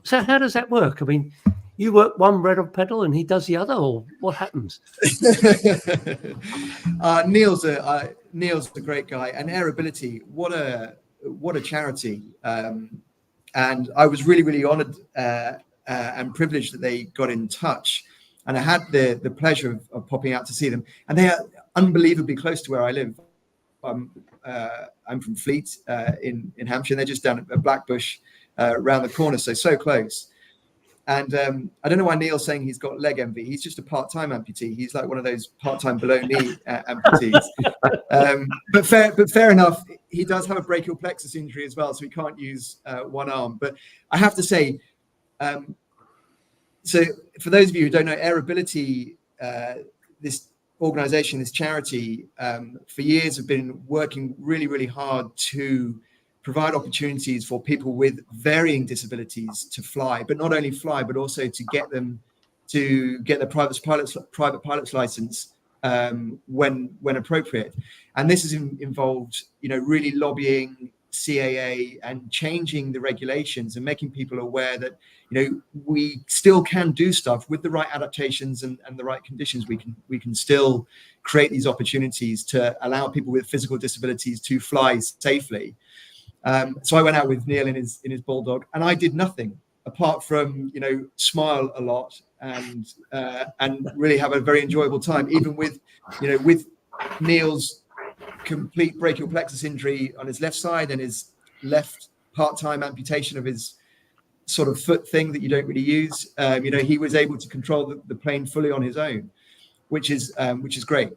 So how does that work? I mean, you work one red pedal and he does the other, or what happens? Neil's a great guy, and Arability, what a charity. And I was really honoured and privileged that they got in touch, and I had the pleasure of popping out to see them. And they are unbelievably close to where I live. I'm from Fleet in Hampshire, and they're just down at Blackbush around the corner, so close. And I don't know why Neil's saying he's got leg envy. He's just a part-time amputee. He's like one of those part-time below-knee amputees. But fair enough. He does have a brachial plexus injury as well, so he can't use one arm. But I have to say, so for those of you who don't know, Arability, this organization, this charity, for years have been working really hard to provide opportunities for people with varying disabilities to fly, but not only fly, but also to get them to get their private pilot's license when appropriate. And this has involved, really lobbying CAA and changing the regulations and making people aware that, we still can do stuff with the right adaptations and the right conditions. We can still create these opportunities to allow people with physical disabilities to fly safely. So I went out with Neil in his Bulldog, and I did nothing apart from smile a lot and really have a very enjoyable time, even with Neil's complete brachial plexus injury on his left side and his left part-time amputation of his sort of foot thing that you don't really use. He was able to control the plane fully on his own, which is great.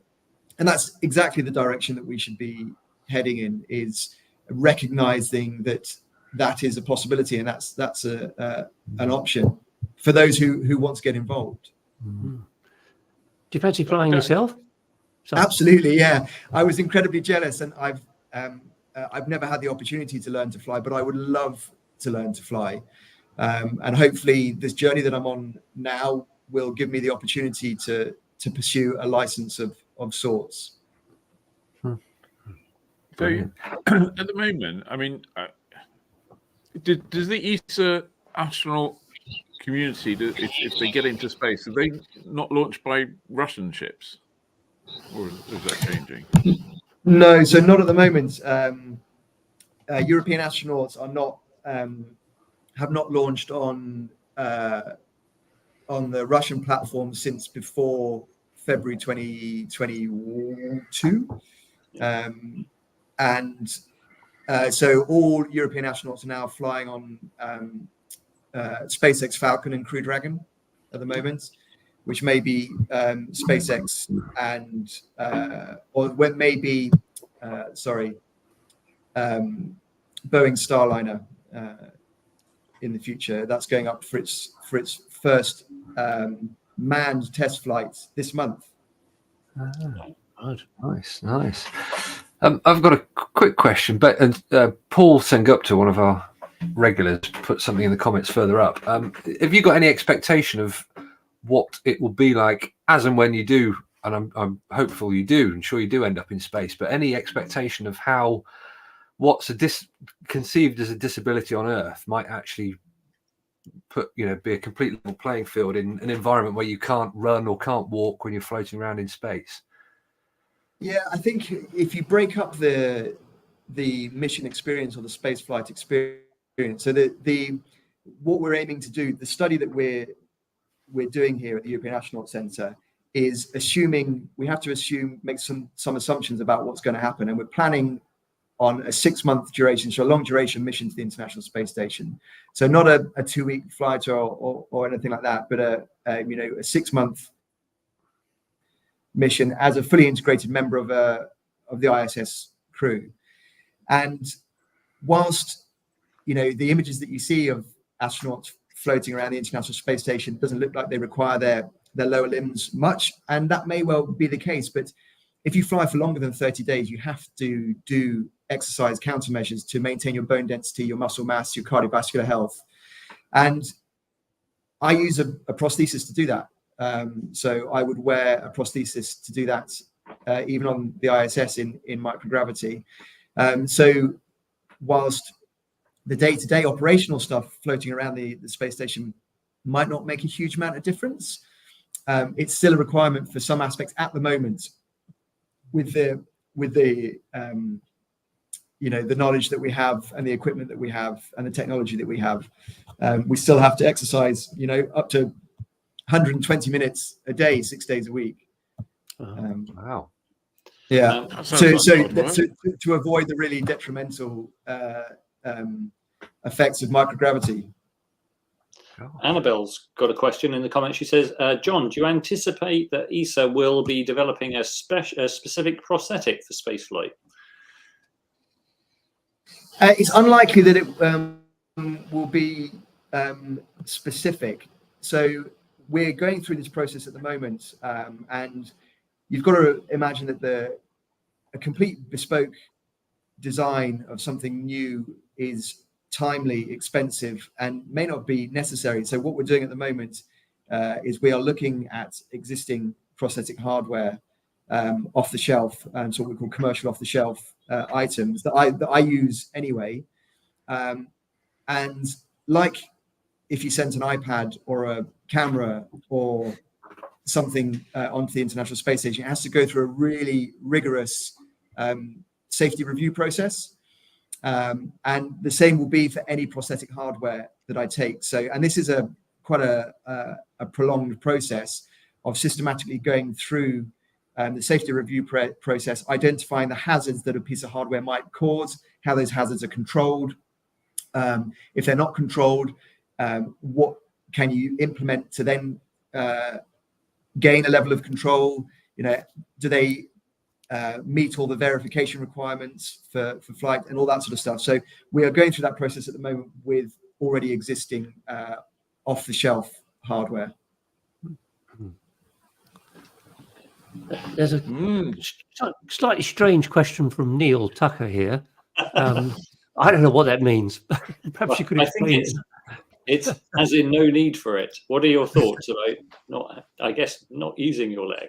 And that's exactly the direction that we should be heading in, is recognizing that is a possibility, and that's an option for those who want to get involved. Mm-hmm. Do you fancy flying yourself? Absolutely, yeah. I was incredibly jealous, and I've never had the opportunity to learn to fly, but I would love to learn to fly. And hopefully this journey that I'm on now will give me the opportunity to pursue a license of sorts. So at the moment, I mean, Does the ESA astronaut community, if they get into space, are they not launched by Russian ships, or is that changing? No, so not at the moment. European astronauts are not have not launched on the Russian platform since before February 2022, so all European astronauts are now flying on SpaceX Falcon and Crew Dragon at the moment, which may be SpaceX and or when maybe Boeing Starliner in the future. That's going up for its first manned test flight this month. Good. Nice. I've got a quick question, but Paul Sengupta, one of our regulars, put something in the comments further up. Have you got any expectation of what it will be like as and when you do? And I'm hopeful you do. I'm sure you do end up in space. But any expectation of how what's conceived as a disability on Earth might actually be a complete level playing field in an environment where you can't run or can't walk when you're floating around in space? Yeah, I think if you break up the mission experience or the space flight experience, so what we're aiming to do, the study that we're doing here at the European Astronaut Centre is make some assumptions about what's going to happen, and we're planning on a 6-month duration, so a long duration mission to the International Space Station. So not a 2-week flight or anything like that, but a 6-month mission as a fully integrated member of the ISS crew. And whilst the images that you see of astronauts floating around the International Space Station doesn't look like they require their lower limbs much, and that may well be the case, but if you fly for longer than 30 days, you have to do exercise countermeasures to maintain your bone density, your muscle mass, your cardiovascular health. And I use a prosthesis to do that. So I would wear a prosthesis to do that, even on the ISS in microgravity. So whilst the day-to-day operational stuff floating around the space station might not make a huge amount of difference, it's still a requirement for some aspects at the moment. With the the knowledge that we have and the equipment that we have and the technology that we have, we still have to exercise up to 120 minutes a day, 6 days a week. Wow. Yeah. So to avoid the really detrimental effects of microgravity. Annabelle's got a question in the comments. She says, John, do you anticipate that ESA will be developing a specific prosthetic for spaceflight? It's unlikely that it will be specific. So we're going through this process at the moment, and you've got to imagine that a complete bespoke design of something new is timely, expensive, and may not be necessary. So what we're doing at the moment is we are looking at existing prosthetic hardware off the shelf, so what we call commercial off the shelf items that I use anyway. And like if you sent an iPad or a camera or something onto the International Space Station, it has to go through a really rigorous safety review process. And the same will be for any prosthetic hardware that I take. So, and this is quite a prolonged process of systematically going through the safety review process, identifying the hazards that a piece of hardware might cause, how those hazards are controlled. If they're not controlled, what can you implement to then gain a level of control? Do they meet all the verification requirements for flight and all that sort of stuff? So we are going through that process at the moment with already existing off-the-shelf hardware. There's a slightly strange question from Neil Tucker here. I don't know what that means. Perhaps you could explain it. It's as in no need for it. What are your thoughts about not using your leg?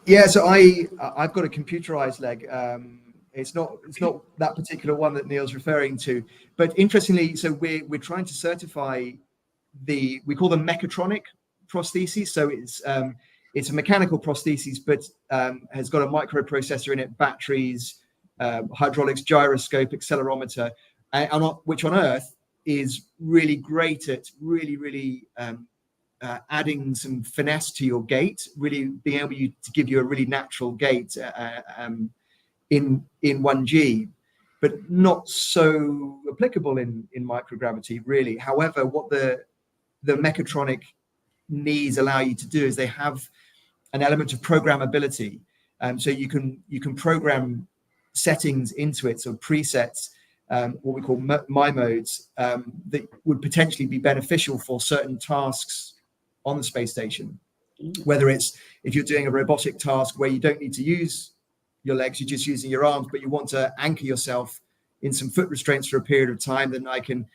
Yeah, so I've got a computerized leg. It's not that particular one that Neil's referring to. But interestingly, so we're trying to certify we call them Mechatronic prostheses. So it's a mechanical prosthesis, but has got a microprocessor in it, batteries, hydraulics, gyroscope, accelerometer, which on Earth is really great at really adding some finesse to your gait, really being able to give you a really natural gait in 1G, but not so applicable in microgravity, really. However, what the Mechatronic knees allow you to do is they have an element of programmability. So you can program settings into it, so presets, what we call my modes, that would potentially be beneficial for certain tasks on the space station. Whether it's if you're doing a robotic task where you don't need to use your legs, you're just using your arms, but you want to anchor yourself in some foot restraints for a period of time, then I can,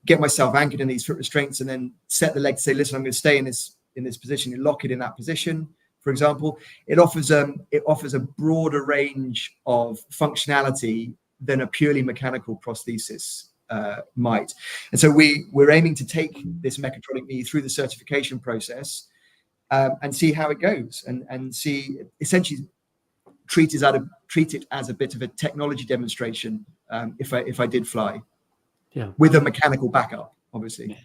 get myself anchored in these foot restraints and then set the leg to say, listen, I'm going to stay in this position, and lock it in that position. For example, it offers a broader range of functionality than a purely mechanical prosthesis might. And so we're aiming to take this Mechatronic knee through the certification process and see how it goes, and see, essentially treat it as a bit of a technology demonstration if I did fly, with a mechanical backup, obviously.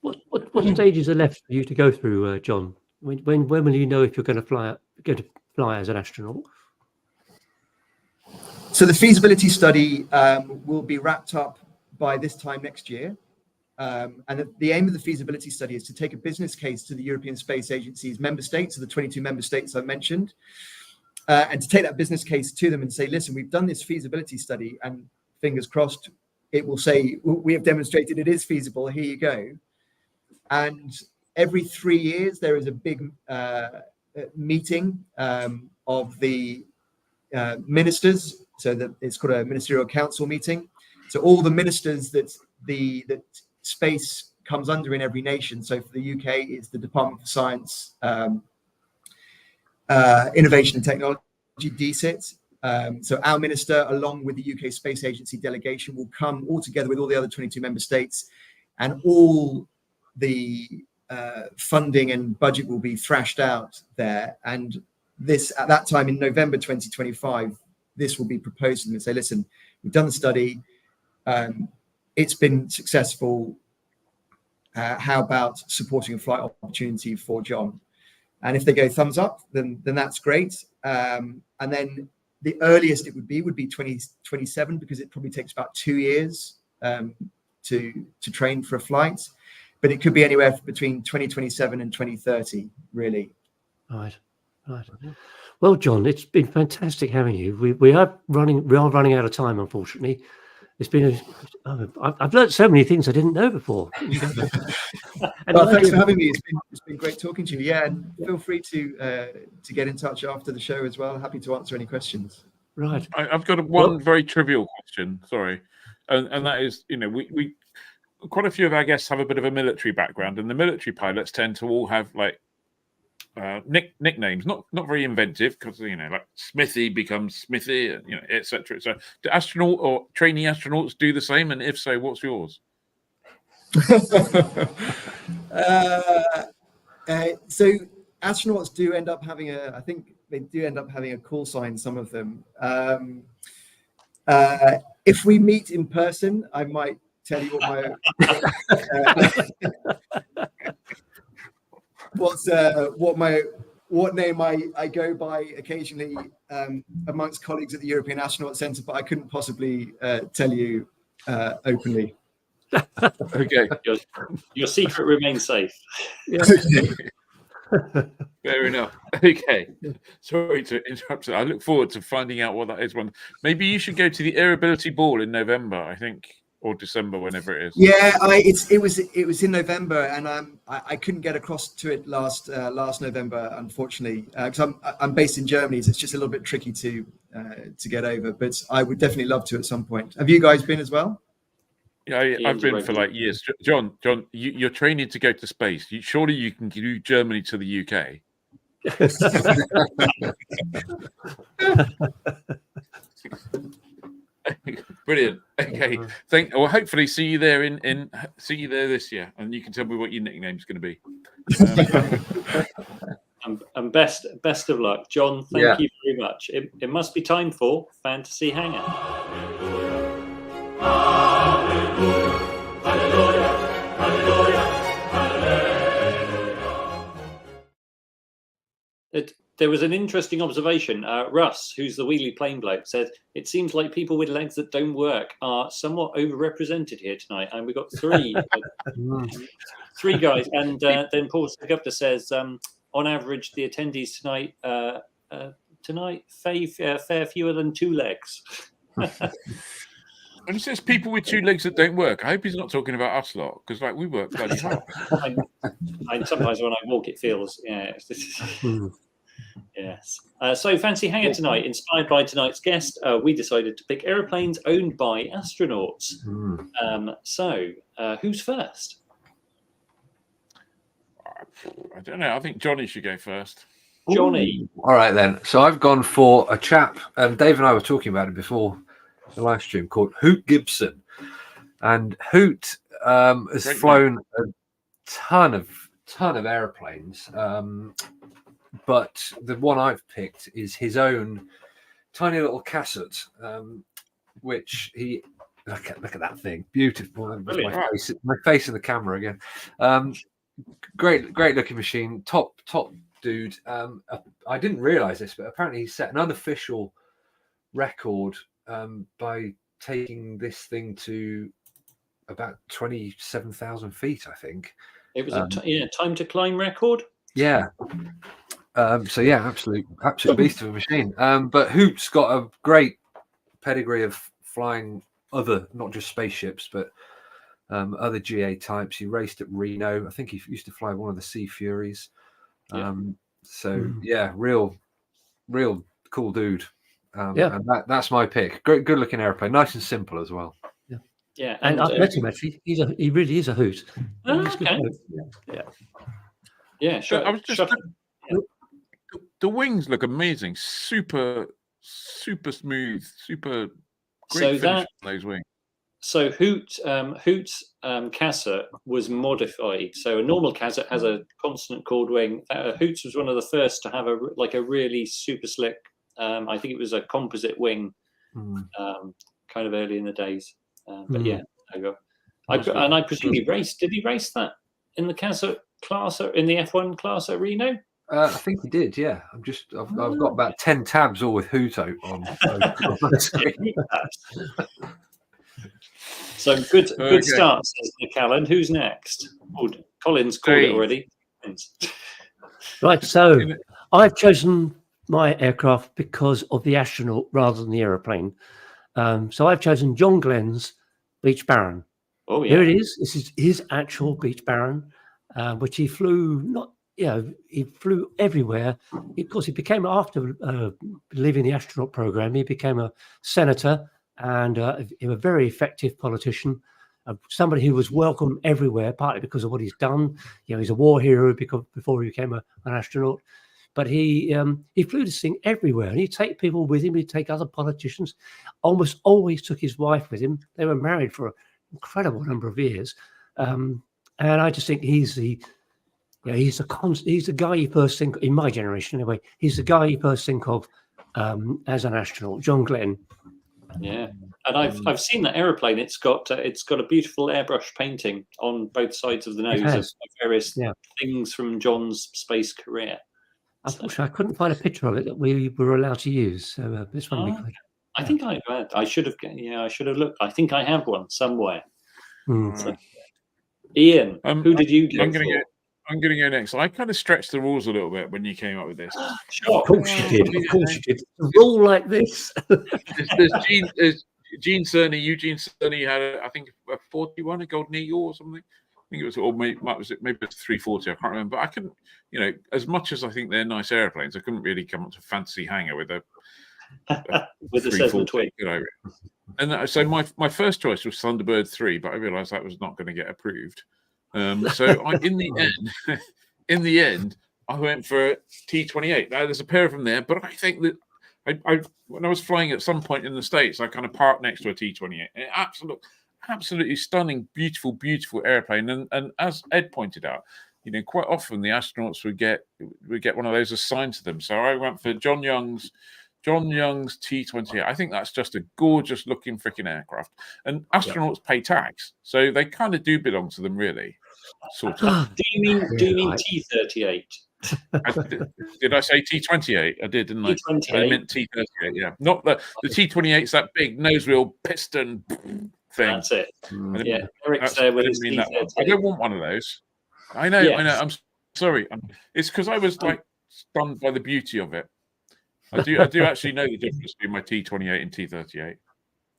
What stages are left for you to go through, John? When will you know if you're going to fly as an astronaut? So the feasibility study will be wrapped up by this time next year. And the aim of the feasibility study is to take a business case to the European Space Agency's member states, so the 22 member states I mentioned, and to take that business case to them and say, listen, we've done this feasibility study, and fingers crossed, it will say, we have demonstrated it is feasible, here you go. And every 3 years, there is a big meeting of the ministers. So that it's called a ministerial council meeting. So all the ministers that space comes under in every nation. So for the UK, it's the Department for Science, Innovation and Technology, DSIT. So our minister, along with the UK Space Agency delegation, will come all together with all the other 22 member states, and all the funding and budget will be thrashed out there. And this, at that time in November 2025, this will be proposed and say, listen, we've done the study, it's been successful, how about supporting a flight opportunity for John? And if they go thumbs up, then that's great. And then the earliest it would be 2027, because it probably takes about 2 years to train for a flight. But it could be anywhere between 2027 and 2030, really. Right. Well, John, it's been fantastic having you. We are running out of time, unfortunately. It's been I've learned so many things I didn't know before. Well, thanks for having me. It's been great talking to you. Yeah, and feel free to get in touch after the show as well. Happy to answer any questions. Right. I've got one very trivial question. Sorry, and that is, we quite a few of our guests have a bit of a military background, and the military pilots tend to all have like nicknames, not very inventive, because like Smithy becomes Smithy, etc. So do astronaut or trainee astronauts do the same, and if so, what's yours? So astronauts do end up having I think they do end up having a call sign, some of them. If we meet in person, I might tell you what name I go by occasionally amongst colleagues at the European Astronaut Centre, but I couldn't possibly tell you openly. Okay, your secret remains safe. Fair enough. Okay, sorry to interrupt. I look forward to finding out what that is. Maybe you should go to the Arability ball in November, I think, or December, whenever it is. Yeah, it was in November, and I couldn't get across to it last November, unfortunately, because I'm based in Germany, so it's just a little bit tricky to get over. But I would definitely love to at some point. Have you guys been as well? Yeah, I've been for like years. John, you're training to go to space. Surely you can do Germany to the UK. Brilliant. Okay. Well, hopefully see you there see you there this year, and you can tell me what your nickname's going to be. And best of luck, John. Thank you very much. It must be time for Fantasy Hangar. There was an interesting observation. Russ, who's the wheelie plane bloke, said it seems like people with legs that don't work are somewhat overrepresented here tonight, and we've got three guys. And then Paul Segupta says, on average, the attendees tonight fare fewer than 2 legs. And he says people with 2 legs that don't work. I hope he's not talking about us lot, because like we work bloody hard. Sometimes when I walk, it feels Yes. So Fancy Hangar tonight, inspired by tonight's guest, we decided to pick aeroplanes owned by astronauts. So who's first? I don't know. I think Johnny should go first. Johnny. All right then. So I've gone for a chap, and Dave and I were talking about it before the live stream, called Hoot Gibson. And Hoot has flown a ton of airplanes. But the one I've picked is his own tiny little cassette, which he look at that thing, beautiful. My face in the camera again. Great looking machine, top dude. I didn't realize this, but apparently he set an unofficial record by taking this thing to about 27,000 feet. I think it was a time to climb record. Yeah. So yeah, absolute beast of a machine. But Hoot's got a great pedigree of flying other, not just spaceships, but other GA types. He raced at Reno. I think he used to fly one of the Sea Furies. So yeah, real cool dude. And that's my pick. Great, good looking airplane, nice and simple as well. Yeah, and I've met him actually. He really is a hoot. Okay. Yeah, sure. I was just the wings look amazing. Super smooth. Super great finish on those wings. So Hoot's cassette was modified. So a normal cassette has a constant chord wing. Hoot's was one of the first to have a really super slick. I think it was a composite wing, kind of early in the days. But yeah, there you go. I presume he raced. Did he race that in the cassette class or in the F1 class at Reno? I think he did. Yeah, I've got about 10 tabs all with Hoot on. So good start, says Nick Allen. Who's next? Colin's called it already. Right, so I've chosen my aircraft because of the astronaut rather than the aeroplane. So I've chosen John Glenn's Beech Baron. Oh yeah, here it is. This is his actual Beech Baron, which he flew. He flew everywhere. Of course, he became, after leaving the astronaut program, he became a senator and a very effective politician. Somebody who was welcome everywhere, partly because of what he's done. He's a war hero before he became an astronaut. But he flew this thing everywhere, and he'd take people with him. He'd take other politicians. Almost always took his wife with him. They were married for an incredible number of years. And I just think he's the guy you first think, in my generation anyway. He's the guy you first think of as an astronaut, John Glenn. Yeah, and I've seen that aeroplane. It's got a beautiful airbrush painting on both sides of the nose of various things from John's space career. Unfortunately, I couldn't find a picture of it that we were allowed to use. So this one we could. I think I should have. I should have looked. I think I have one somewhere. So, Ian, who did you go for? I'm going to go next. I kind of stretched the rules a little bit when you came up with this. Sure. Of course you did. Of course you did. A rule like this. There's Eugene Cerny had, I think, a 41, a Golden Eagle or something. I think it was, or maybe it's 340. I can't remember. But I couldn't, as much as I think they're nice airplanes, I couldn't really come up to Fantasy Hangar with a with a 340. And so my first choice was Thunderbird 3, but I realised that was not going to get approved. So in the end, I went for T28. Now, there's a pair of them there, but I think that I when I was flying at some point in the States, I kind of parked next to a T28. Absolutely stunning, beautiful airplane. And as Ed pointed out, quite often the astronauts would get one of those assigned to them. So I went for John Young's T28. I think that's just a gorgeous looking freaking aircraft. And astronauts pay tax, so they kind of do belong to them, really. Sort of. Do you mean T38? Did I say T28? I did, didn't I? T28. I meant T38. Yeah, not the T28's that big nose wheel piston thing. That's it. Yeah, Eric's I didn't mean that one. I don't want one of those. I know. I'm sorry. It's because I was like stunned by the beauty of it. I do actually know the difference between my T28 and T38.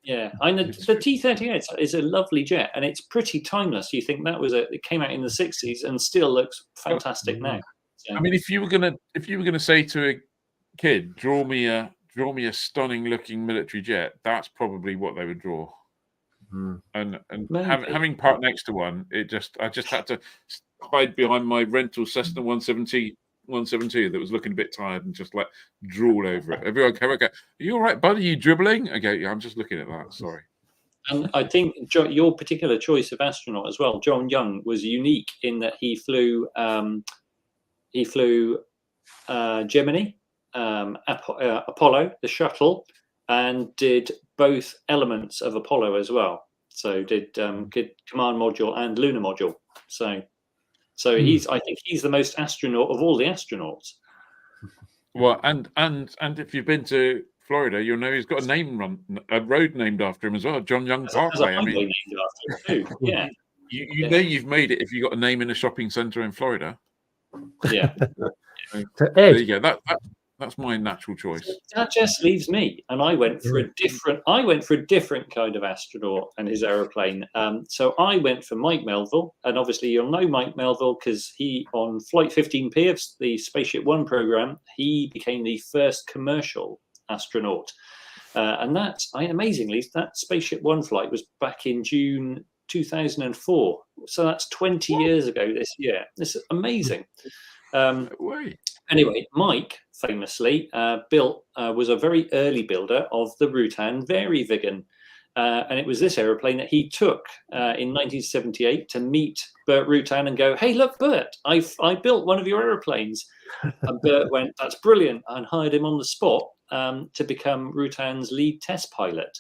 Yeah, I know the T38 is a lovely jet, and it's pretty timeless. You think it came out in the 60s and still looks fantastic now. So. I mean, if you were gonna say to a kid, draw me a stunning looking military jet, that's probably what they would draw. And having parked next to one, I just had to hide behind my rental Cessna 172 that was looking a bit tired and just like drool over it. Everyone go, "Are you all right, bud? Are you dribbling?" I go, "Yeah, I'm just looking at that. Sorry." And I think your particular choice of astronaut as well, John Young, was unique in that he flew Gemini, Apollo, the shuttle, and did both elements of Apollo as well. So did command module and lunar module. So I think he's the most astronaut of all the astronauts. Well, and if you've been to Florida, you'll know he's got a road named after him as well, John Young Parkway. I mean, named after him too. Yeah. You know you've made it if you got a name in a shopping centre in Florida. Yeah. There you go. That's my natural choice. That just leaves me, and I went for a different kind of astronaut and his aeroplane. So I went for Mike Melville, and obviously you'll know Mike Melville because he, on Flight 15P of the Spaceship One program, he became the first commercial astronaut, and amazingly, that Spaceship One flight was back in June 2004. So that's 20 years ago this year. This is amazing. Anyway, Mike famously was a very early builder of the Rutan Varivigan, and it was this aeroplane that he took in 1978 to meet Burt Rutan and go, "Hey, look, Burt, I built one of your aeroplanes." And Burt went, "That's brilliant," and hired him on the spot to become Rutan's lead test pilot,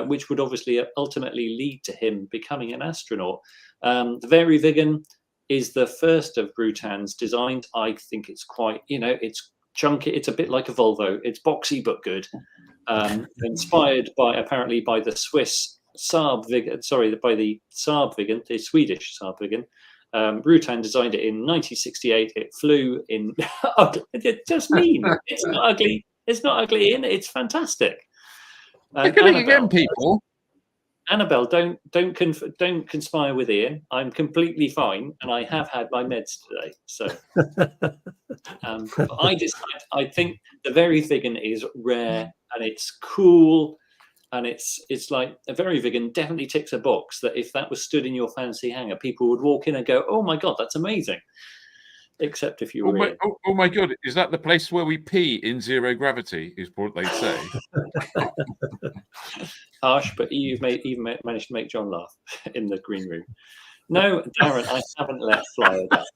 which would obviously ultimately lead to him becoming an astronaut. The Varivigan is the first of Rutan's designs. I think it's quite, it's chunky. It's a bit like a Volvo. It's boxy but good. Inspired by the Swiss Saab Viggen, by the Saab Viggen, the Swedish Saab Viggen. Rutan designed it in 1968. It flew in. It's just mean. It's not ugly. It's not ugly, Ian. It's fantastic. Look at it again, people. Annabelle, don't conspire with Ian. I'm completely fine, and I have had my meds today. So, I think the Varivigan is rare and it's cool, and it's like a Varivigan definitely ticks a box that if that was stood in your fancy hangar, people would walk in and go, "Oh my god, that's amazing." Except if you were oh my god, is that the place where we pee in zero gravity? Is what they say. Harsh, but you've managed to make John laugh in the green room. No, Darren, I haven't let fly of that.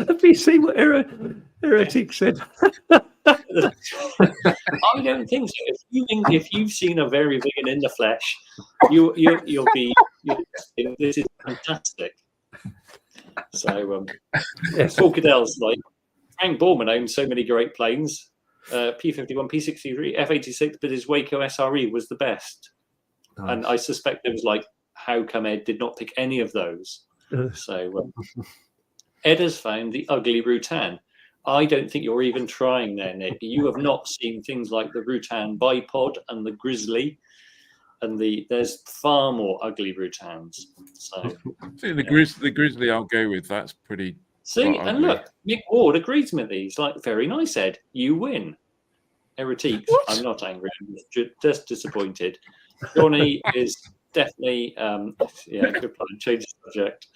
Have you seen what Heretic said? I don't think so. If you've seen a Varivigan in the flesh, you'll be. This is fantastic. So, yes. Paul Cadell's like Frank Borman owns so many great planes. P-51, P-63, F-86, but his Waco SRE was the best. Nice. And I suspect it was like, how come Ed did not pick any of those? So Ed has found the ugly Rutan. I don't think you're even trying there, Nick. You have not seen things like the Rutan bipod and the Grizzly. And there's far more ugly Rutans. So see, the Grizzly I'll go with. That's pretty. See, and look, Mick Ward agrees with me. He's like, "Very nice, Ed. You win." Heretiques. I'm not angry. I'm just disappointed. Johnny is definitely good plan. Change the subject.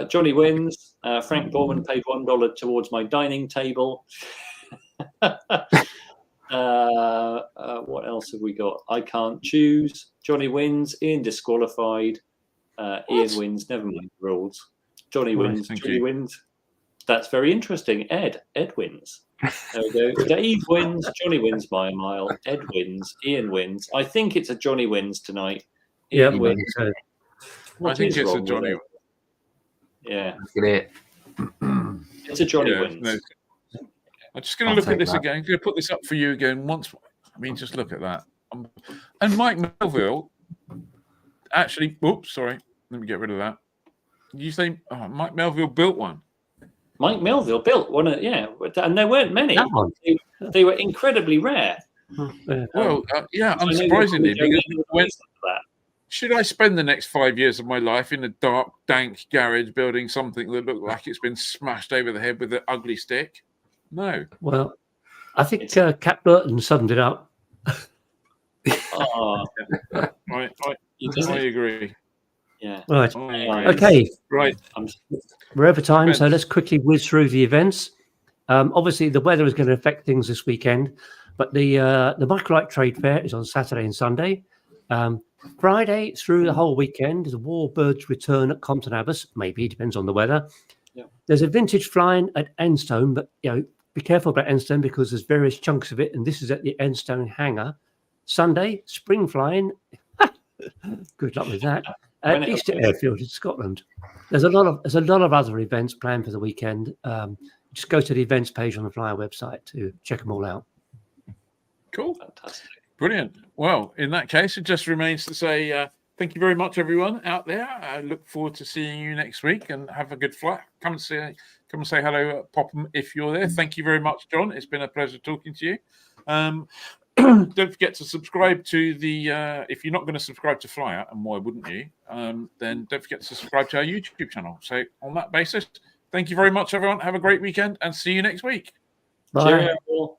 Johnny wins. Frank Borman paid $1 towards my dining table. What else have we got? I can't choose. Johnny wins. Ian disqualified. Ian wins. Never mind the rules. Johnny wins. Johnny wins. That's very interesting. Ed wins. There we go. Dave wins. Johnny wins by a mile. Ed wins. Ian wins. I think it's a Johnny wins tonight. Ian wins. I think it's a Johnny. Yeah. Look at it. It's a Johnny wins. No. I'm just going to look at this again. I'm going to put this up for you again once. I mean, just look at that. And Mike Melville actually. Oops, sorry. Let me get rid of that. Did you say Mike Melville built one? Mike Melville built one. Yeah, and there weren't many. They were incredibly rare. Well, unsurprisingly, because should I spend the next 5 years of my life in a dark, dank garage building something that looked like it's been smashed over the head with an ugly stick? No. Well, I think Cap Burton summed it up. I agree. Yeah. Right. Okay. Right. We're over time, so let's quickly whiz through the events. Obviously, the weather is going to affect things this weekend, but the Microlight Trade Fair is on Saturday and Sunday. Friday through the whole weekend, the Warbirds return at Compton Abbas. Maybe, it depends on the weather. Yeah. There's a vintage flying at Enstone, but be careful about Enstone because there's various chunks of it, and this is at the Enstone hangar. Sunday, spring flying. Good luck with that. At Easter Airfield in Scotland. There's a lot of other events planned for the weekend. Just go to the events page on the Flyer website to check them all out. Cool. Fantastic. Brilliant. Well, in that case, it just remains to say thank you very much, everyone out there. I look forward to seeing you next week and have a good flight. Come and say hello at Popham if you're there. Thank you very much, John. It's been a pleasure talking to you. Don't forget to subscribe to the if you're not going to subscribe to Flyer, and why wouldn't you, then don't forget to subscribe to our YouTube channel. So on that basis, thank you very much, everyone. Have a great weekend and see you next week. Bye. Cheerio.